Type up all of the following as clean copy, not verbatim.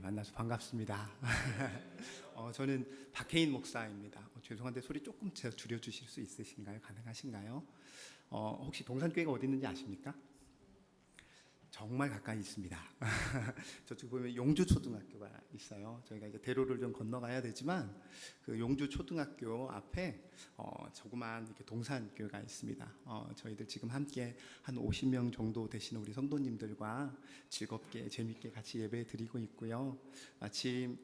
만나서 반갑습니다. 저는 박혜인 목사입니다. 죄송한데 소리 조금 줄여주실 수 있으신가요? 가능하신가요? 혹시 동산교회가 어디 있는지 아십니까? 정말 가까이 있습니다. 저쪽 보면 용주초등학교가 있어요. 저희가 이제 대로를 좀 건너가야 되지만 그 용주초등학교 앞에 조그만 이렇게 동산교회가 있습니다. 저희들 지금 함께 한 50명 정도 되시는 우리 성도님들과 즐겁게 재밌게 같이 예배 드리고 있고요. 마침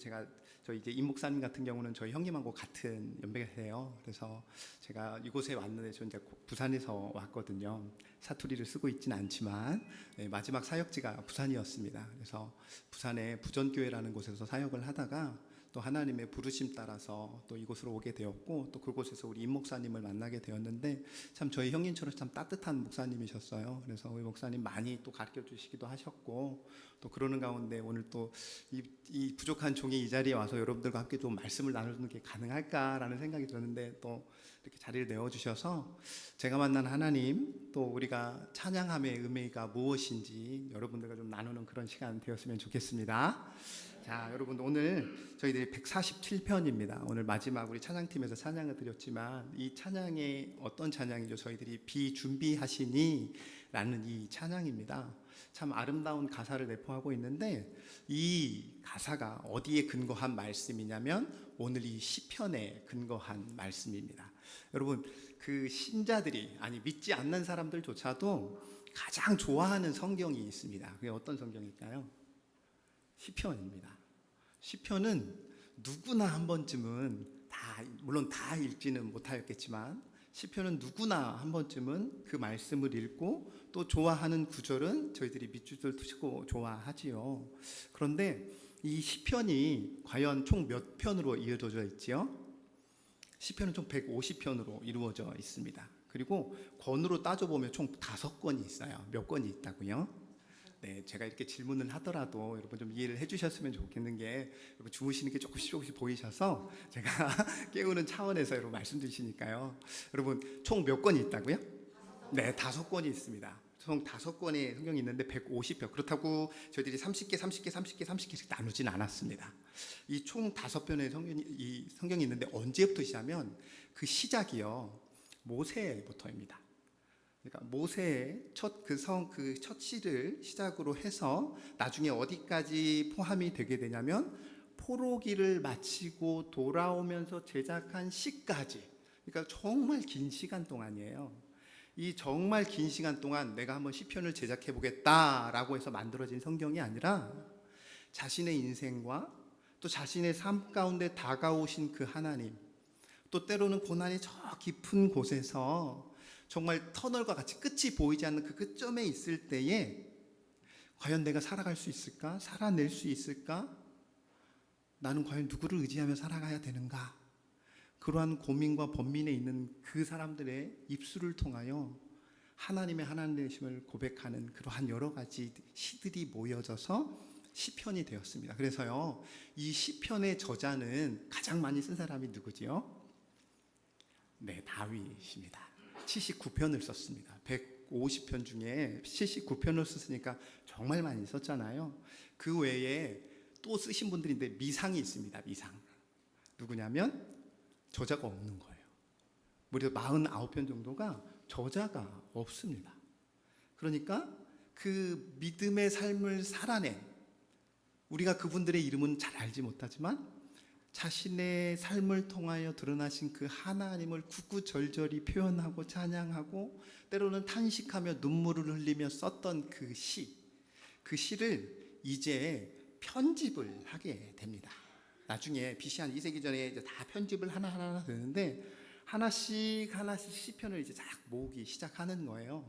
저희 이제 임 목사님 같은 경우는 저희 형님하고 같은 연배세요. 그래서 제가 이곳에 왔는데 저 이제 부산에서 왔거든요. 사투리를 쓰고 있지는 않지만 마지막 사역지가 부산이었습니다. 그래서 부산의 부전교회라는 곳에서 사역을 하다가 또 하나님의 부르심 따라서 또 이곳으로 오게 되었고, 또 그곳에서 우리 임 목사님을 만나게 되었는데 참 저희 형님처럼 참 따뜻한 목사님이셨어요. 그래서 우리 목사님 많이 또 가르쳐 주시기도 하셨고, 또 그러는 가운데 오늘 또 이 부족한 종이 이 자리에 와서 여러분들과 함께 좀 말씀을 나누는 게 가능할까라는 생각이 들었는데, 또 이렇게 자리를 내어주셔서 제가 만난 하나님, 또 우리가 찬양함의 의미가 무엇인지 여러분들과 좀 나누는 그런 시간 되었으면 좋겠습니다. 자, 여러분, 오늘 저희들이 147편입니다. 오늘 마지막 우리 찬양팀에서 찬양을 드렸지만 이 찬양이 어떤 찬양이죠? 저희들이 비준비하시니 라는 이 찬양입니다. 참 아름다운 가사를 내포하고 있는데, 이 가사가 어디에 근거한 말씀이냐면 오늘 이 시편에 근거한 말씀입니다. 여러분, 그 신자들이, 아니 믿지 않는 사람들조차도 가장 좋아하는 성경이 있습니다. 그게 어떤 성경일까요? 시편입니다. 시편은 누구나 한 번쯤은 물론 다 읽지는 못하였겠지만 시편은 누구나 한 번쯤은 그 말씀을 읽고 또 좋아하는 구절은 저희들이 밑줄을 치고 좋아하지요. 그런데 이 시편이 과연 총 몇 편으로 이어져 있지요? 시편은 총 150편으로 이루어져 있습니다. 그리고 권으로 따져보면 총 5권이 있어요. 몇 권이 있다고요? 네, 제가 이렇게 질문을 하더라도 여러분 좀 이해를 해주셨으면 좋겠는 게, 여러분 주무시는 게 조금씩 보이셔서 제가 깨우는 차원에서 여러분 말씀드리시니까요. 여러분 총 몇 권이 있다고요? 네, 5권이 있습니다. 총 5권의 성경이 있는데 150편. 그렇다고 저희들이 30개 나누진 않았습니다. 이 총 5편의 성경이 있는데 언제부터 시작하면 그 시작이요, 모세부터입니다. 그러니까 모세의 첫 시를 시작으로 해서 나중에 어디까지 포함이 되게 되냐면 포로기를 마치고 돌아오면서 제작한 시까지. 그러니까 정말 긴 시간 동안이에요. 이 정말 긴 시간 동안 내가 한번 시편을 제작해 보겠다라고 해서 만들어진 성경이 아니라 자신의 인생과 또 자신의 삶 가운데 다가오신 그 하나님, 또 때로는 고난이 저 깊은 곳에서 정말 터널과 같이 끝이 보이지 않는 그 끝점에 있을 때에 과연 내가 살아갈 수 있을까? 살아낼 수 있을까? 나는 과연 누구를 의지하며 살아가야 되는가? 그러한 고민과 번민에 있는 그 사람들의 입술을 통하여 하나님의 하나님 되심을 고백하는 그러한 여러 가지 시들이 모여져서 시편이 되었습니다. 그래서요, 이 시편의 저자는 가장 많이 쓴 사람이 누구지요? 네, 다윗입니다. 79편을 썼습니다. 150편 중에 79편을 썼으니까 정말 많이 썼잖아요. 그 외에 또 쓰신 분들인데 미상이 있습니다. 미상. 누구냐면 저자가 없는 거예요. 무려 49편 정도가 저자가 없습니다. 그러니까 그 믿음의 삶을 살아낸, 우리가 그분들의 이름은 잘 알지 못하지만 자신의 삶을 통하여 드러나신 그 하나님을 구구절절히 표현하고 찬양하고 때로는 탄식하며 눈물을 흘리며 썼던 그 시를 이제 편집을 하게 됩니다. 나중에 BC 한 2세기 전에 이제 다 편집을 하나하나 되는데 하나씩 시편을 이제 쫙 모으기 시작하는 거예요.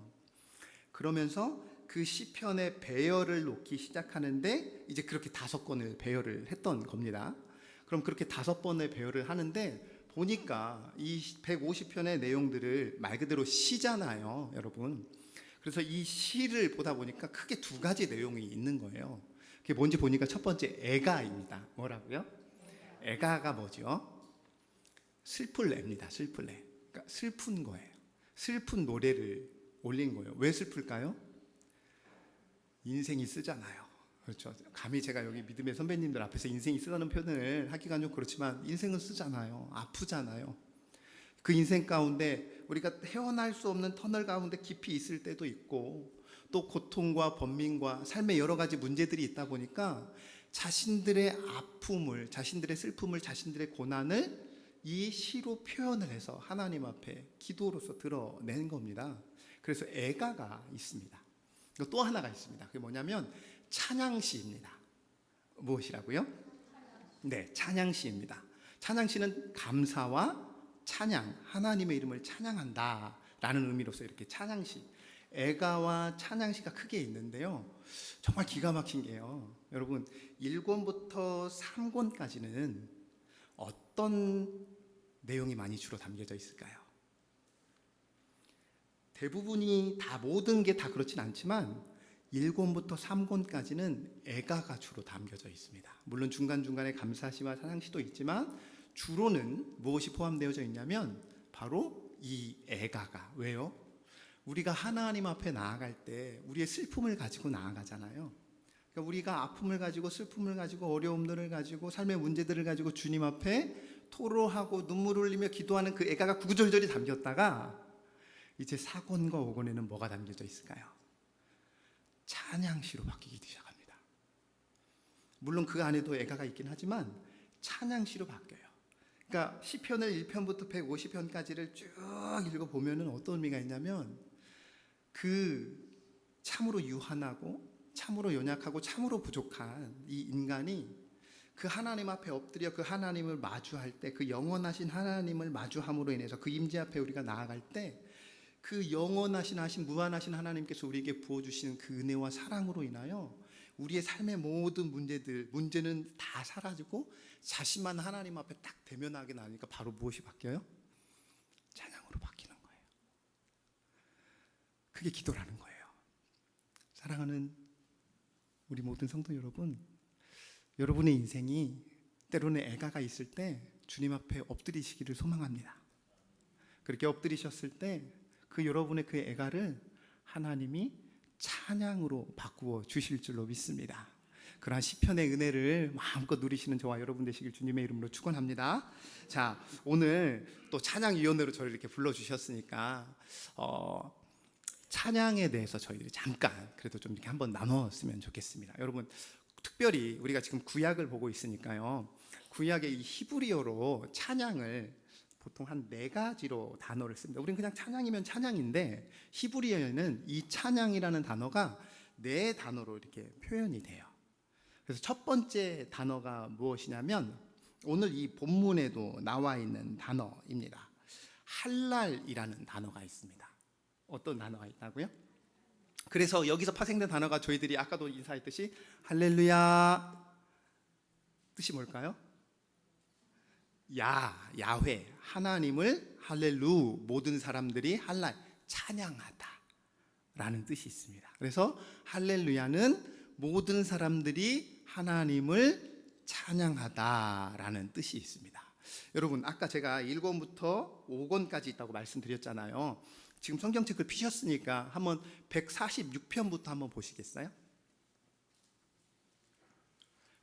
그러면서 그 시편의 배열을 놓기 시작하는데 이제 그렇게 5권을 배열을 했던 겁니다. 그럼 그렇게 5번의 배열을 하는데 보니까 이 150편의 내용들을 말 그대로 시잖아요, 여러분. 그래서 이 시를 보다 보니까 크게 2가지 내용이 있는 거예요. 그게 뭔지 보니까 첫 번째 애가입니다. 뭐라고요? 애가가 뭐죠? 슬플래입니다. 슬플래. 그러니까 슬픈 거예요. 슬픈 노래를 올린 거예요. 왜 슬플까요? 인생이 쓰잖아요. 그렇죠. 감히 제가 여기 믿음의 선배님들 앞에서 인생이 쓰다는 표현을 하기가 좀 그렇지만 인생은 쓰잖아요. 아프잖아요. 그 인생 가운데 우리가 헤어날 수 없는 터널 가운데 깊이 있을 때도 있고 또 고통과 번민과 삶의 여러 가지 문제들이 있다 보니까 자신들의 아픔을, 자신들의 슬픔을, 자신들의 고난을 이 시로 표현을 해서 하나님 앞에 기도로서 드러낸 겁니다. 그래서 애가가 있습니다. 또 하나가 있습니다. 그게 뭐냐면 찬양시입니다. 무엇이라고요? 네, 찬양시입니다. 찬양시는 감사와 찬양, 하나님의 이름을 찬양한다 라는 의미로서 이렇게 찬양시, 애가와 찬양시가 크게 있는데요. 정말 기가 막힌 게요, 여러분 1권부터 3권까지는 어떤 내용이 많이 주로 담겨져 있을까요? 대부분이 다, 모든 게 다 그렇진 않지만 1권부터 3권까지는 애가가 주로 담겨져 있습니다. 물론 중간중간에 감사시와 찬양시도 있지만 주로는 무엇이 포함되어져 있냐면 바로 이 애가가. 왜요? 우리가 하나님 앞에 나아갈 때 우리의 슬픔을 가지고 나아가잖아요. 그러니까 우리가 아픔을 가지고, 슬픔을 가지고, 어려움들을 가지고, 삶의 문제들을 가지고 주님 앞에 토로하고 눈물을 흘리며 기도하는 그 애가가 구구절절히 담겼다가 이제 4권과 5권에는 뭐가 담겨져 있을까요? 찬양시로 바뀌기 시작합니다. 물론 그 안에도 애가가 있긴 하지만 찬양시로 바뀌어요. 그러니까 시편을 1편부터 150편까지를 쭉 읽어보면 어떤 의미가 있냐면 그 참으로 유한하고 참으로 연약하고 참으로 부족한 이 인간이 그 하나님 앞에 엎드려 그 하나님을 마주할 때, 그 영원하신 하나님을 마주함으로 인해서 그 임재 앞에 우리가 나아갈 때 그 영원하신, 무한하신 하나님께서 우리에게 부어주시는 그 은혜와 사랑으로 인하여 우리의 삶의 모든 문제는 다 사라지고 자신만 하나님 앞에 딱 대면하게 나니까 바로 무엇이 바뀌어요? 찬양으로 바뀌는 거예요. 그게 기도라는 거예요. 사랑하는 우리 모든 성도 여러분, 여러분의 인생이 때로는 애가가 있을 때 주님 앞에 엎드리시기를 소망합니다. 그렇게 엎드리셨을 때 그 여러분의 그 애가를 하나님이 찬양으로 바꾸어 주실 줄로 믿습니다. 그러한 시편의 은혜를 마음껏 누리시는 저와 여러분 되시길 주님의 이름으로 축원합니다. 자, 오늘 또 찬양위원회로 저를 이렇게 불러주셨으니까 찬양에 대해서 저희들이 잠깐 그래도 좀 이렇게 한번 나눴으면 좋겠습니다. 여러분, 특별히 우리가 지금 구약을 보고 있으니까요, 구약의 이 히브리어로 찬양을 보통 한 4가지로 단어를 씁니다. 우리는 그냥 찬양이면 찬양인데 히브리어에는 이 찬양이라는 단어가 4단어로 이렇게 표현이 돼요. 그래서 첫 번째 단어가 무엇이냐면 오늘 이 본문에도 나와 있는 단어입니다. 할랄이라는 단어가 있습니다. 어떤 단어가 있다고요? 그래서 여기서 파생된 단어가 저희들이 아까도 인사했듯이 할렐루야, 뜻이 뭘까요? 야훼, 하나님을 할렐루, 모든 사람들이 할랄, 찬양하다 라는 뜻이 있습니다. 그래서 할렐루야는 모든 사람들이 하나님을 찬양하다 라는 뜻이 있습니다. 여러분, 아까 제가 1권부터 5권까지 있다고 말씀드렸잖아요. 지금 성경책을 피셨으니까 한번 146편부터 한번 보시겠어요?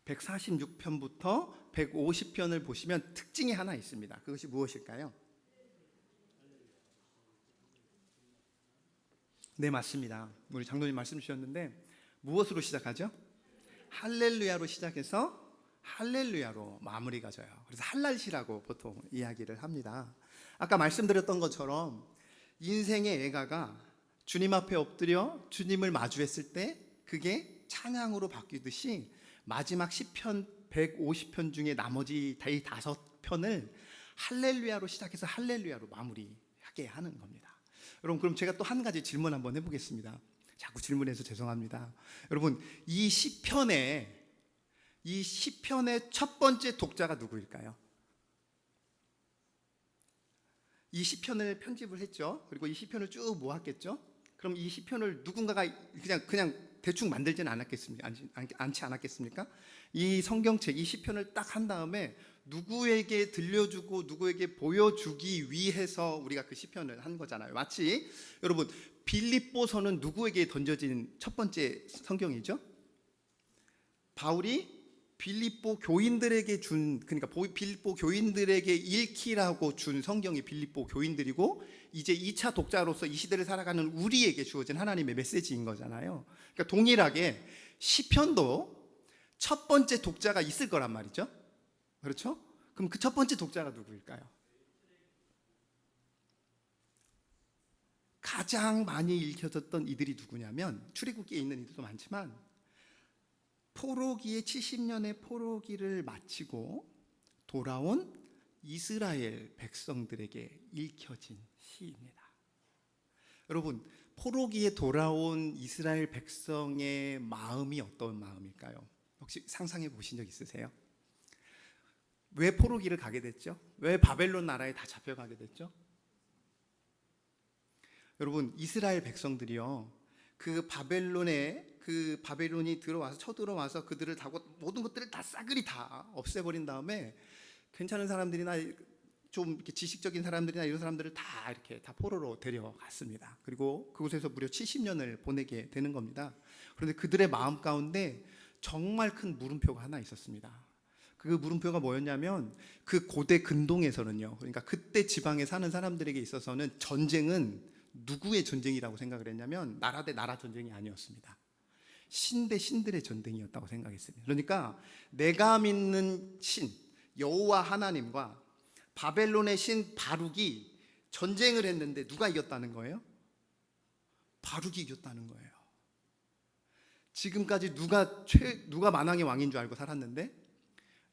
146편부터 150편을 보시면 특징이 하나 있습니다. 그것이 무엇일까요? 네, 맞습니다. 우리 장로님 말씀 주셨는데 무엇으로 시작하죠? 할렐루야로 시작해서 할렐루야로 마무리가 져요. 그래서 할랄시라고 보통 이야기를 합니다. 아까 말씀드렸던 것처럼 인생의 애가가 주님 앞에 엎드려 주님을 마주했을 때 그게 찬양으로 바뀌듯이 마지막 시편 150편 중에 나머지 5편을 할렐루야로 시작해서 할렐루야로 마무리하게 하는 겁니다. 여러분, 그럼 제가 또 한 가지 질문 한번 해보겠습니다. 자꾸 질문해서 죄송합니다. 여러분, 이 시편의 첫 번째 독자가 누구일까요? 이 시편을 편집을 했죠. 그리고 이 시편을 쭉 모았겠죠. 그럼 이 시편을 누군가가 그냥 대충 만들지는 않지 않았겠습니까? 이 성경책, 이 시편을 딱 한 다음에 누구에게 들려주고 누구에게 보여주기 위해서 우리가 그 시편을 한 거잖아요. 마치 여러분, 빌립보서는 누구에게 던져진 첫 번째 성경이죠? 바울이 빌립보 교인들에게 그러니까 빌립보 교인들에게 읽히라고 준 성경이 빌립보 교인들이고, 이제 2차 독자로서 이 시대를 살아가는 우리에게 주어진 하나님의 메시지인 거잖아요. 그러니까 동일하게 시편도 첫 번째 독자가 있을 거란 말이죠. 그렇죠? 그럼 그 첫 번째 독자가 누구일까요? 가장 많이 읽혀졌던 이들이 누구냐면, 출애굽기에 있는 이들도 많지만 포로기의 70년의 포로기를 마치고 돌아온 이스라엘 백성들에게 읽혀진 시입니다. 여러분, 포로기에 돌아온 이스라엘 백성의 마음이 어떤 마음일까요? 혹시 상상해 보신 적 있으세요? 왜 포로기를 가게 됐죠? 왜 바벨론 나라에 다 잡혀가게 됐죠? 여러분, 이스라엘 백성들이요, 그 바벨론이 쳐들어와서 그들을 다, 모든 것들을 다 싸그리 다 없애버린 다음에 괜찮은 사람들이나 좀 이렇게 지식적인 사람들이나 이런 사람들을 다 이렇게 다 포로로 데려갔습니다. 그리고 그곳에서 무려 70년을 보내게 되는 겁니다. 그런데 그들의 마음 가운데 정말 큰 물음표가 하나 있었습니다. 그 물음표가 뭐였냐면, 그 고대 근동에서는요, 그러니까 그때 지방에 사는 사람들에게 있어서는 전쟁은 누구의 전쟁이라고 생각을 했냐면, 나라 대 나라 전쟁이 아니었습니다. 신 대 신들의 전쟁이었다고 생각했습니다. 그러니까 내가 믿는 신 여호와 하나님과 바벨론의 신 바룩이 전쟁을 했는데 누가 이겼다는 거예요? 바룩이 이겼다는 거예요. 지금까지 누가 만왕의 왕인 줄 알고 살았는데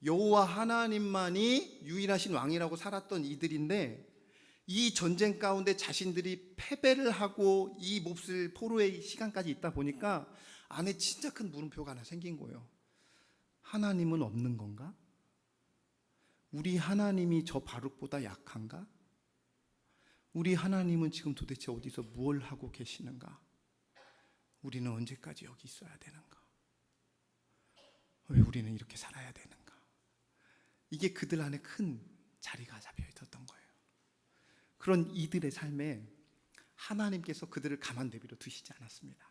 여호와 하나님만이 유일하신 왕이라고 살았던 이들인데, 이 전쟁 가운데 자신들이 패배를 하고 이 몹쓸 포로의 시간까지 있다 보니까 안에 진짜 큰 물음표가 하나 생긴 거예요. 하나님은 없는 건가? 우리 하나님이 저 바룩보다 약한가? 우리 하나님은 지금 도대체 어디서 무엇을 하고 계시는가? 우리는 언제까지 여기 있어야 되는가? 왜 우리는 이렇게 살아야 되는가? 이게 그들 안에 큰 자리가 잡혀 있었던 거예요. 그런 이들의 삶에 하나님께서 그들을 가만 내버려 두시지 않았습니다.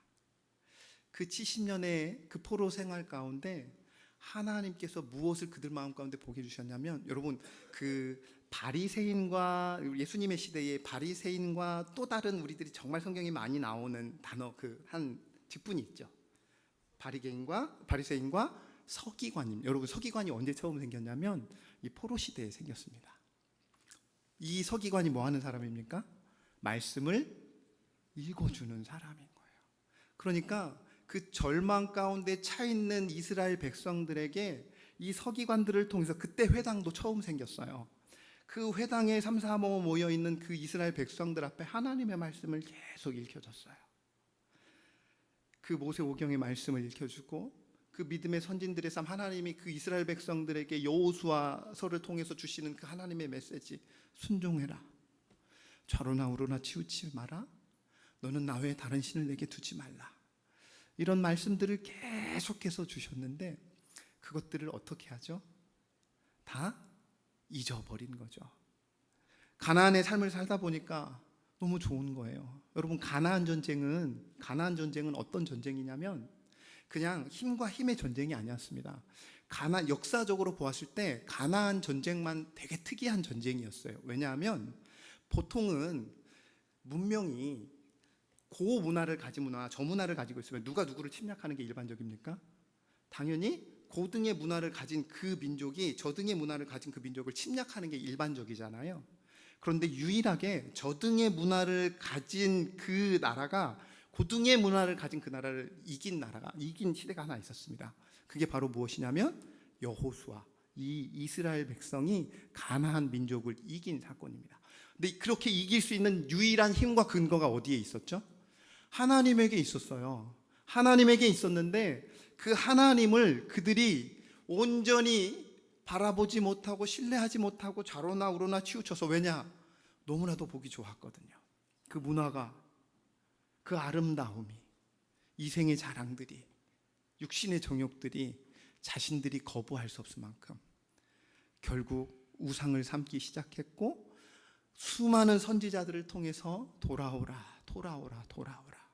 그 70년의 그 포로 생활 가운데 하나님께서 무엇을 그들 마음 가운데 보게 주셨냐면, 여러분, 그 바리새인과 예수님의 시대의 바리새인과 또 다른 우리들이 정말 성경에 많이 나오는 단어, 그 한 직분이 있죠. 바리새인과 서기관님. 여러분, 서기관이 언제 처음 생겼냐면 이 포로 시대에 생겼습니다. 이 서기관이 뭐 하는 사람입니까? 말씀을 읽어주는 사람인 거예요. 그러니까 그 절망 가운데 차 있는 이스라엘 백성들에게 이 서기관들을 통해서, 그때 회당도 처음 생겼어요. 그 회당에 3, 4모 모여 있는 그 이스라엘 백성들 앞에 하나님의 말씀을 계속 읽혀줬어요. 그 모세오경의 말씀을 읽혀주고, 그 믿음의 선진들의 삶, 하나님이 그 이스라엘 백성들에게 여호수아서를 통해서 주시는 그 하나님의 메시지, 순종해라, 좌로나 우로나 치우치 마라, 너는 나 외에 다른 신을 내게 두지 말라, 이런 말씀들을 계속해서 주셨는데 그것들을 어떻게 하죠? 다 잊어버린 거죠. 가나안의 삶을 살다 보니까 너무 좋은 거예요. 여러분, 가나안 전쟁은 어떤 전쟁이냐면 그냥 힘과 힘의 전쟁이 아니었습니다. 역사적으로 보았을 때 가나안 전쟁만 되게 특이한 전쟁이었어요. 왜냐하면 보통은 문명이 고문화를 가진 문화, 저문화를 가지고 있으면 누가 누구를 침략하는 게 일반적입니까? 당연히 고등의 문화를 가진 그 민족이 저등의 문화를 가진 그 민족을 침략하는 게 일반적이잖아요. 그런데 유일하게 저등의 문화를 가진 그 나라가 고등의 문화를 가진 그 나라를 이긴 시대가 하나 있었습니다. 그게 바로 무엇이냐면 여호수아, 이 이스라엘 백성이 가나안 민족을 이긴 사건입니다. 근데 그렇게 이길 수 있는 유일한 힘과 근거가 어디에 있었죠? 하나님에게 있었어요. 하나님에게 있었는데 그 하나님을 그들이 온전히 바라보지 못하고 신뢰하지 못하고 좌로나 우로나 치우쳐서, 왜냐? 너무나도 보기 좋았거든요. 그 문화가, 그 아름다움이, 이생의 자랑들이, 육신의 정욕들이 자신들이 거부할 수 없을 만큼 결국 우상을 삼기 시작했고, 수많은 선지자들을 통해서 돌아오라, 돌아오라, 돌아오라,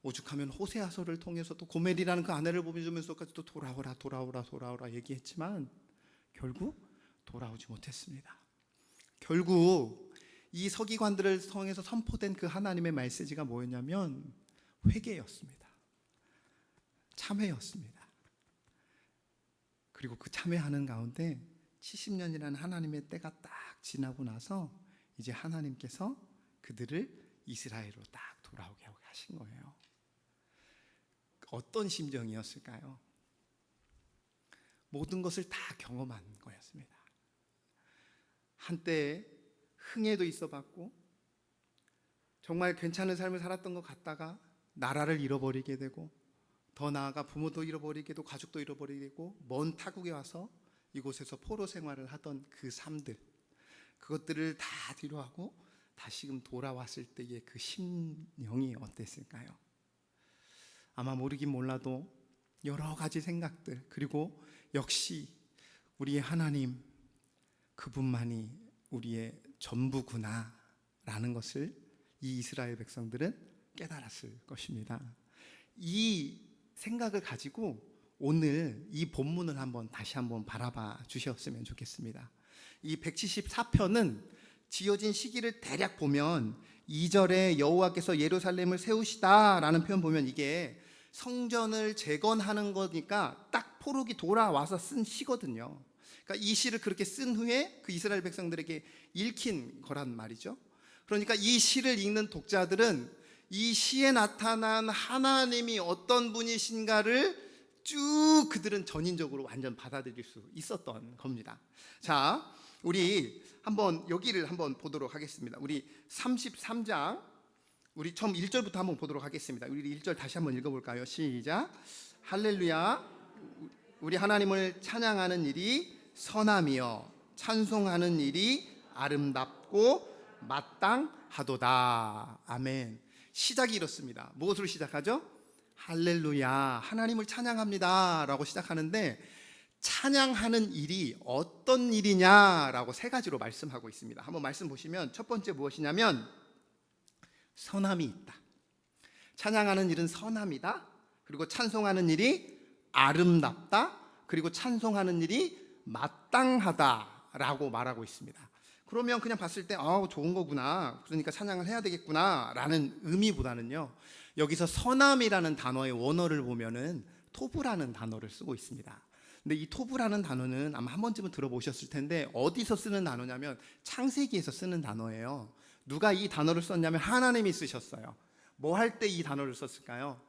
오죽하면 호세아서를 통해서 또 고멜이라는 그 아내를 보여주면서까지 또 돌아오라 얘기했지만 결국 돌아오지 못했습니다. 결국 이 서기관들을 통해서 선포된 그 하나님의 메시지가 뭐였냐면 회개였습니다. 참회였습니다. 그리고 그 참회하는 가운데 70년이라는 하나님의 때가 딱 지나고 나서 이제 하나님께서 그들을 이스라엘로 딱 돌아오게 하신 거예요. 어떤 심정이었을까요? 모든 것을 다 경험한 거였습니다. 한때 흥에도 있어 봤고 정말 괜찮은 삶을 살았던 것 같다가 나라를 잃어버리게 되고 더 나아가 부모도 잃어버리게 되고 가족도 잃어버리게 되고 먼 타국에 와서 이곳에서 포로 생활을 하던 그 삶들, 그것들을 다 뒤로하고 다시금 돌아왔을 때의 그 심령이 어땠을까요? 아마 모르긴 몰라도 여러 가지 생각들, 그리고 역시 우리의 하나님 그분만이 우리의 전부구나 라는 것을 이 이스라엘 백성들은 깨달았을 것입니다. 이 생각을 가지고 오늘 이 본문을 다시 한번 바라봐 주셨으면 좋겠습니다. 이 174편은 지어진 시기를 대략 보면 2절에 여호와께서 예루살렘을 세우시다라는 표현 보면 이게 성전을 재건하는 거니까 딱 포로기 돌아와서 쓴 시거든요. 그러니까 이 시를 그렇게 쓴 후에 그 이스라엘 백성들에게 읽힌 거란 말이죠. 그러니까 이 시를 읽는 독자들은 이 시에 나타난 하나님이 어떤 분이신가를 쭉 그들은 전인적으로 완전 받아들일 수 있었던 겁니다. 자, 우리 한번 여기를 한번 보도록 하겠습니다. 우리 33장 우리 처음 1절부터 한번 보도록 하겠습니다. 우리 1절 다시 한번 읽어볼까요? 시작. 할렐루야. 우리 하나님을 찬양하는 일이 선함이요 찬송하는 일이 아름답고 마땅하도다. 아멘. 시작이 이렇습니다. 무엇으로 시작하죠? 할렐루야, 하나님을 찬양합니다 라고 시작하는데, 찬양하는 일이 어떤 일이냐라고 세 가지로 말씀하고 있습니다. 한번 말씀 보시면 첫 번째 무엇이냐면 선함이 있다. 찬양하는 일은 선함이다. 그리고 찬송하는 일이 아름답다. 그리고 찬송하는 일이 마땅하다라고 말하고 있습니다. 그러면 그냥 봤을 때 좋은 거구나, 그러니까 찬양을 해야 되겠구나 라는 의미보다는요, 여기서 선함이라는 단어의 원어를 보면은 토브라는 단어를 쓰고 있습니다. 근데 이 토브라는 단어는 아마 한 번쯤은 들어보셨을 텐데 어디서 쓰는 단어냐면 창세기에서 쓰는 단어예요. 누가 이 단어를 썼냐면 하나님이 쓰셨어요. 뭐 할 때 이 단어를 썼을까요?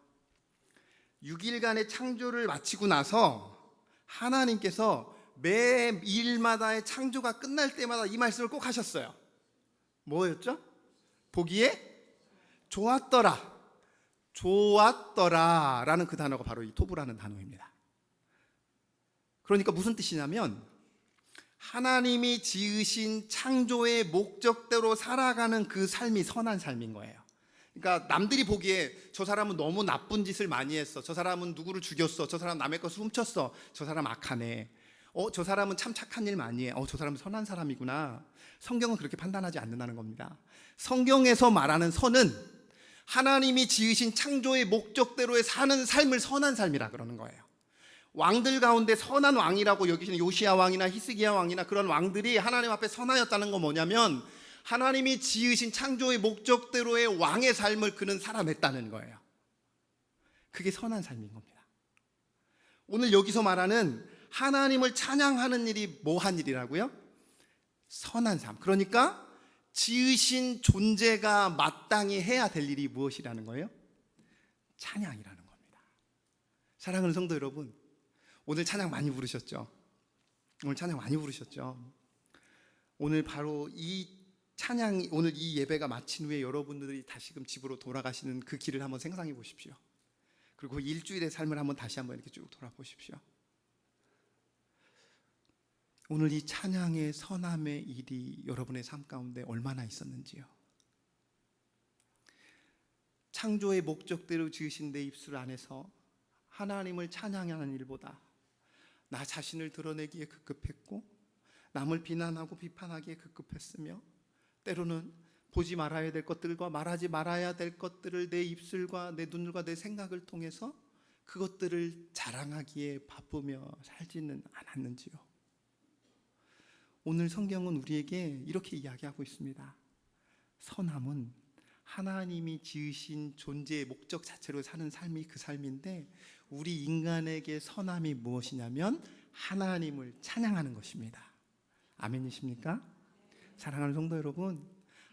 6일간의 창조를 마치고 나서 하나님께서 매 일마다의 창조가 끝날 때마다 이 말씀을 꼭 하셨어요. 뭐였죠? 보기에 좋았더라, 좋았더라 라는 그 단어가 바로 이 토브라는 단어입니다. 그러니까 무슨 뜻이냐면 하나님이 지으신 창조의 목적대로 살아가는 그 삶이 선한 삶인 거예요. 그러니까 남들이 보기에 저 사람은 너무 나쁜 짓을 많이 했어, 저 사람은 누구를 죽였어, 저 사람 남의 것을 훔쳤어, 저 사람 악하네, 저 사람은 참 착한 일 많이 해, 저 사람은 선한 사람이구나. 성경은 그렇게 판단하지 않는다는 겁니다. 성경에서 말하는 선은 하나님이 지으신 창조의 목적대로의 사는 삶을 선한 삶이라 그러는 거예요. 왕들 가운데 선한 왕이라고 여기시는 요시야 왕이나 히스기야 왕이나 그런 왕들이 하나님 앞에 선하였다는 건 뭐냐면 하나님이 지으신 창조의 목적대로의 왕의 삶을 그는 살아냈다는 거예요. 그게 선한 삶인 겁니다. 오늘 여기서 말하는 하나님을 찬양하는 일이 뭐한 일이라고요? 선한 삶. 그러니까 지으신 존재가 마땅히 해야 될 일이 무엇이라는 거예요? 찬양이라는 겁니다. 사랑하는 성도 여러분, 오늘 찬양 많이 부르셨죠? 오늘 찬양 많이 부르셨죠? 오늘 바로 이 찬양이, 오늘 이 예배가 마친 후에 여러분들이 다시금 집으로 돌아가시는 그 길을 한번 생각해 보십시오. 그리고 일주일의 삶을 다시 한번 이렇게 쭉 돌아보십시오. 오늘 이 찬양의 선함의 일이 여러분의 삶 가운데 얼마나 있었는지요. 창조의 목적대로 지으신 내 입술 안에서 하나님을 찬양하는 일보다 나 자신을 드러내기에 급급했고 남을 비난하고 비판하기에 급급했으며 때로는 보지 말아야 될 것들과 말하지 말아야 될 것들을 내 입술과 내 눈과 내 생각을 통해서 그것들을 자랑하기에 바쁘며 살지는 않았는지요? 오늘 성경은 우리에게 이렇게 이야기하고 있습니다. 선함은 하나님이 지으신 존재의 목적 자체로 사는 삶이 그 삶인데, 우리 인간에게 선함이 무엇이냐면 하나님을 찬양하는 것입니다. 아멘이십니까? 사랑하는 성도 여러분,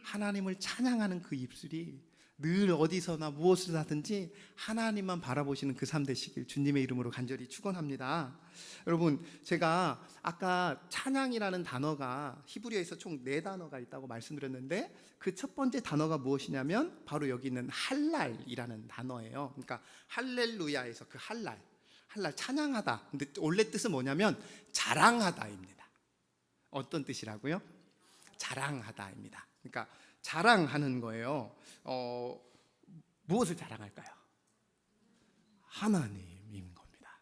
하나님을 찬양하는 그 입술이 늘 어디서나 무엇을 하든지 하나님만 바라보시는 그 삶 되시길 주님의 이름으로 간절히 축원합니다. 여러분, 제가 아까 찬양이라는 단어가 히브리어에서 총 4단어가 있다고 말씀드렸는데, 그 첫 번째 단어가 무엇이냐면 바로 여기 있는 할랄이라는 단어예요. 그러니까 할렐루야에서 그 할랄 찬양하다. 근데 원래 뜻은 뭐냐면 자랑하다입니다. 어떤 뜻이라고요? 자랑하다입니다. 그러니까 자랑하는 거예요. 무엇을 자랑할까요? 하나님인 겁니다.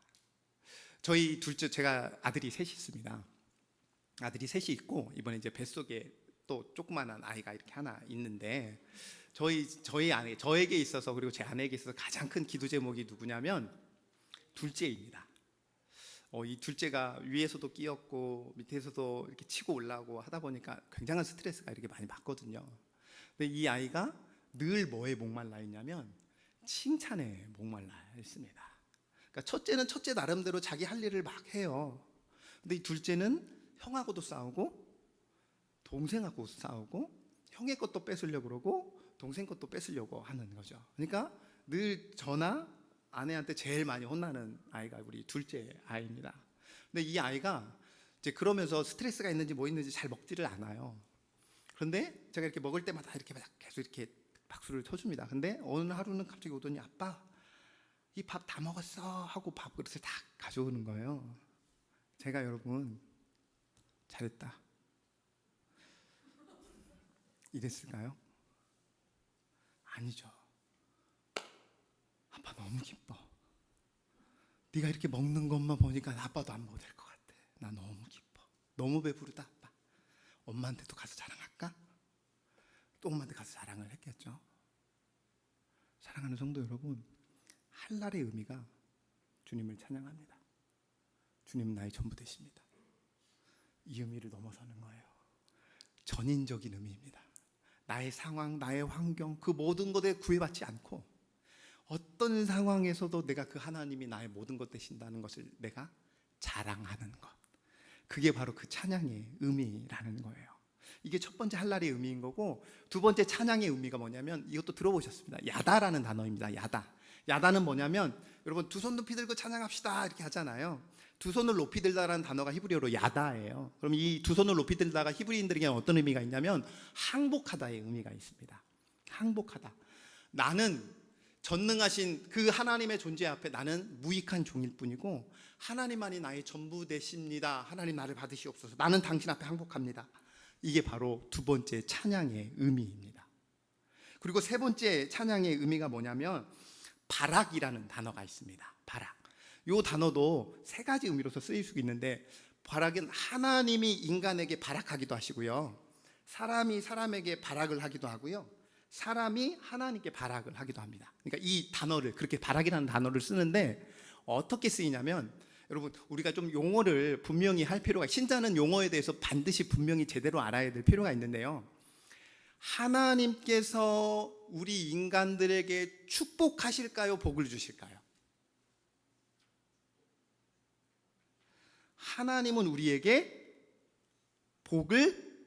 저희 둘째, 제가 아들이 셋이 있습니다. 아들이 셋이 있고 이번에 이제 뱃속에 또 조그만한 아이가 이렇게 하나 있는데, 저희 아내, 저에게 있어서 그리고 제 아내에게 있어서 가장 큰 기도 제목이 누구냐면 둘째입니다. 이 둘째가 위에서도 끼었고 밑에서도 이렇게 치고 올라오고 하다 보니까 굉장한 스트레스가 이렇게 많이 받거든요. 근데 이 아이가 늘 뭐에 목말라 있냐면 칭찬에 목말라 있습니다. 그러니까 첫째는 첫째 나름대로 자기 할 일을 막 해요. 근데 이 둘째는 형하고도 싸우고 동생하고 싸우고 형의 것도 뺏으려고 그러고 동생 것도 뺏으려고 하는 거죠. 그러니까 늘 저나 아내한테 제일 많이 혼나는 아이가 우리 둘째 아이입니다. 근데 이 아이가 이제 그러면서 스트레스가 있는지 뭐 있는지 잘 먹지를 않아요. 그런데 제가 이렇게 먹을 때마다 이렇게 계속 이렇게 박수를 쳐줍니다. 근데 어느 하루는 갑자기 오더니, 아빠 이 밥 다 먹었어 하고 밥 그릇을 다 가져오는 거예요. 제가 여러분 잘했다 이랬을까요? 아니죠. 아빠 너무 기뻐. 네가 이렇게 먹는 것만 보니까 아빠도 안 먹어도 될 것 같아. 나 너무 기뻐. 너무 배부르다 아빠. 엄마한테도 가서 자랑할까? 또 엄마한테 가서 자랑을 했겠죠. 사랑하는 성도 여러분, 할랄의 의미가 주님을 찬양합니다. 주님은 나의 전부 되십니다. 이 의미를 넘어서는 거예요. 전인적인 의미입니다. 나의 상황, 나의 환경, 그 모든 것에 구애받지 않고 어떤 상황에서도 내가 그 하나님이 나의 모든 것 되신다는 것을 내가 자랑하는 것, 그게 바로 그 찬양의 의미라는 거예요. 이게 첫 번째 할랄의 의미인 거고, 두 번째 찬양의 의미가 뭐냐면 이것도 들어보셨습니다. 야다라는 단어입니다. 야다는 뭐냐면, 여러분 두 손 높이 들고 찬양합시다 이렇게 하잖아요. 두 손을 높이 들다라는 단어가 히브리어로 야다예요. 그럼 이 두 손을 높이 들다가 히브리인들에게 어떤 의미가 있냐면 항복하다의 의미가 있습니다. 항복하다. 나는 전능하신 그 하나님의 존재 앞에 나는 무익한 종일 뿐이고 하나님만이 나의 전부 되십니다. 하나님 나를 받으시옵소서. 나는 당신 앞에 항복합니다. 이게 바로 두 번째 찬양의 의미입니다. 그리고 세 번째 찬양의 의미가 뭐냐면 바락이라는 단어가 있습니다. 바락. 이 단어도 세 가지 의미로서 쓰일 수 있는데, 바락은 하나님이 인간에게 바락하기도 하시고요, 사람이 사람에게 바락을 하기도 하고요, 사람이 하나님께 바락을 하기도 합니다. 그러니까 이 단어를, 그렇게 바락이라는 단어를 쓰는데 어떻게 쓰이냐면, 여러분 우리가 좀 용어를 분명히 할 필요가, 신자는 용어에 대해서 반드시 분명히 제대로 알아야 될 필요가 있는데요, 하나님께서 우리 인간들에게 축복하실까요? 복을 주실까요? 하나님은 우리에게 복을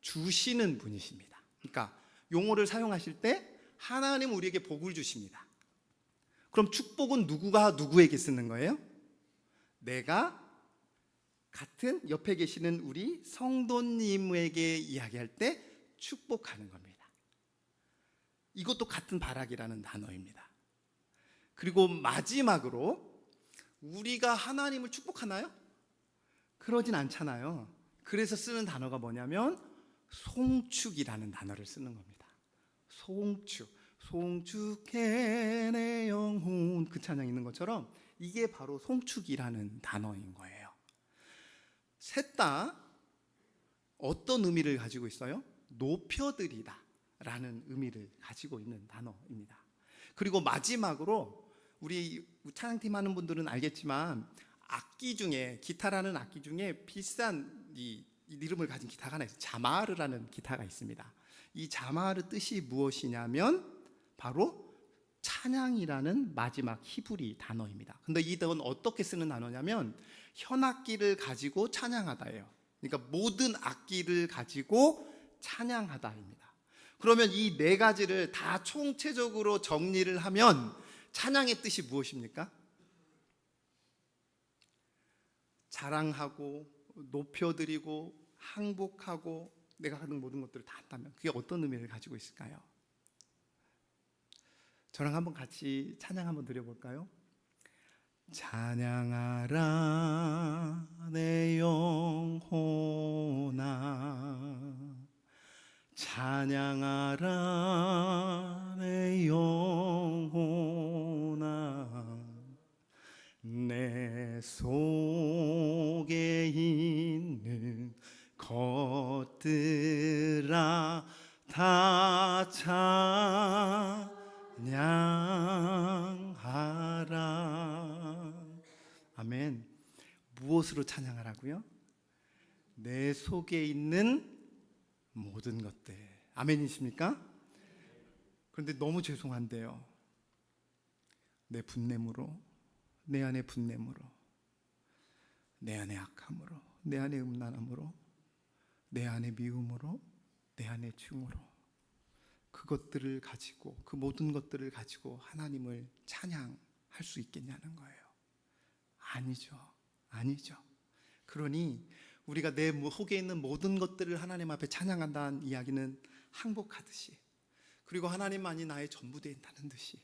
주시는 분이십니다. 그러니까 용어를 사용하실 때 하나님은 우리에게 복을 주십니다. 그럼 축복은 누구가 누구에게 쓰는 거예요? 내가 같은 옆에 계시는 우리 성도님에게 이야기할 때 축복하는 겁니다. 이것도 같은 바락이라는 단어입니다. 그리고 마지막으로, 우리가 하나님을 축복하나요? 그러진 않잖아요. 그래서 쓰는 단어가 뭐냐면 송축이라는 단어를 쓰는 겁니다. 송축해 내 영혼, 그 찬양 있는 것처럼 이게 바로 송축이라는 단어인 거예요. 셋 다 어떤 의미를 가지고 있어요? 높여드리다, 라는 의미를 가지고 있는 단어입니다. 그리고 마지막으로 우리 찬양팀 하는 분들은 알겠지만 악기 중에, 기타라는 악기 중에 비싼 이 이름을 가진 기타가 하나 있어요. 자마르라는 기타가 있습니다. 이 자마르 뜻이 무엇이냐면 바로 찬양이라는 마지막 히브리 단어입니다. 근데 이 단어는 어떻게 쓰는 단어냐면 현악기를 가지고 찬양하다예요. 그러니까 모든 악기를 가지고 찬양하다입니다. 그러면 이 네 가지를 다 총체적으로 정리를 하면 찬양의 뜻이 무엇입니까? 자랑하고 높여드리고 항복하고 내가 하는 모든 것들을 다 한다면 그게 어떤 의미를 가지고 있을까요? 저랑 한번 같이 찬양 한번 드려볼까요? 찬양하라 내 영혼아, 찬양하라 내 영혼아, 내 속에 있는 것들아 다 찬양하라. 아멘. 무엇으로 찬양하라고요? 내 속에 있는 모든 것들. 아멘이십니까? 그런데 너무 죄송한데요, 내 분냄으로, 내 안의 분냄으로, 내 안의 악함으로, 내 안의 음란함으로, 내 안의 미움으로, 내 안의 증오로 그것들을 가지고, 그 모든 것들을 가지고 하나님을 찬양할 수 있겠냐는 거예요. 아니죠. 아니죠. 그러니 우리가 내 속에 있는 모든 것들을 하나님 앞에 찬양한다는 이야기는 항복하듯이, 그리고 하나님만이 나의 전부 된다는 듯이,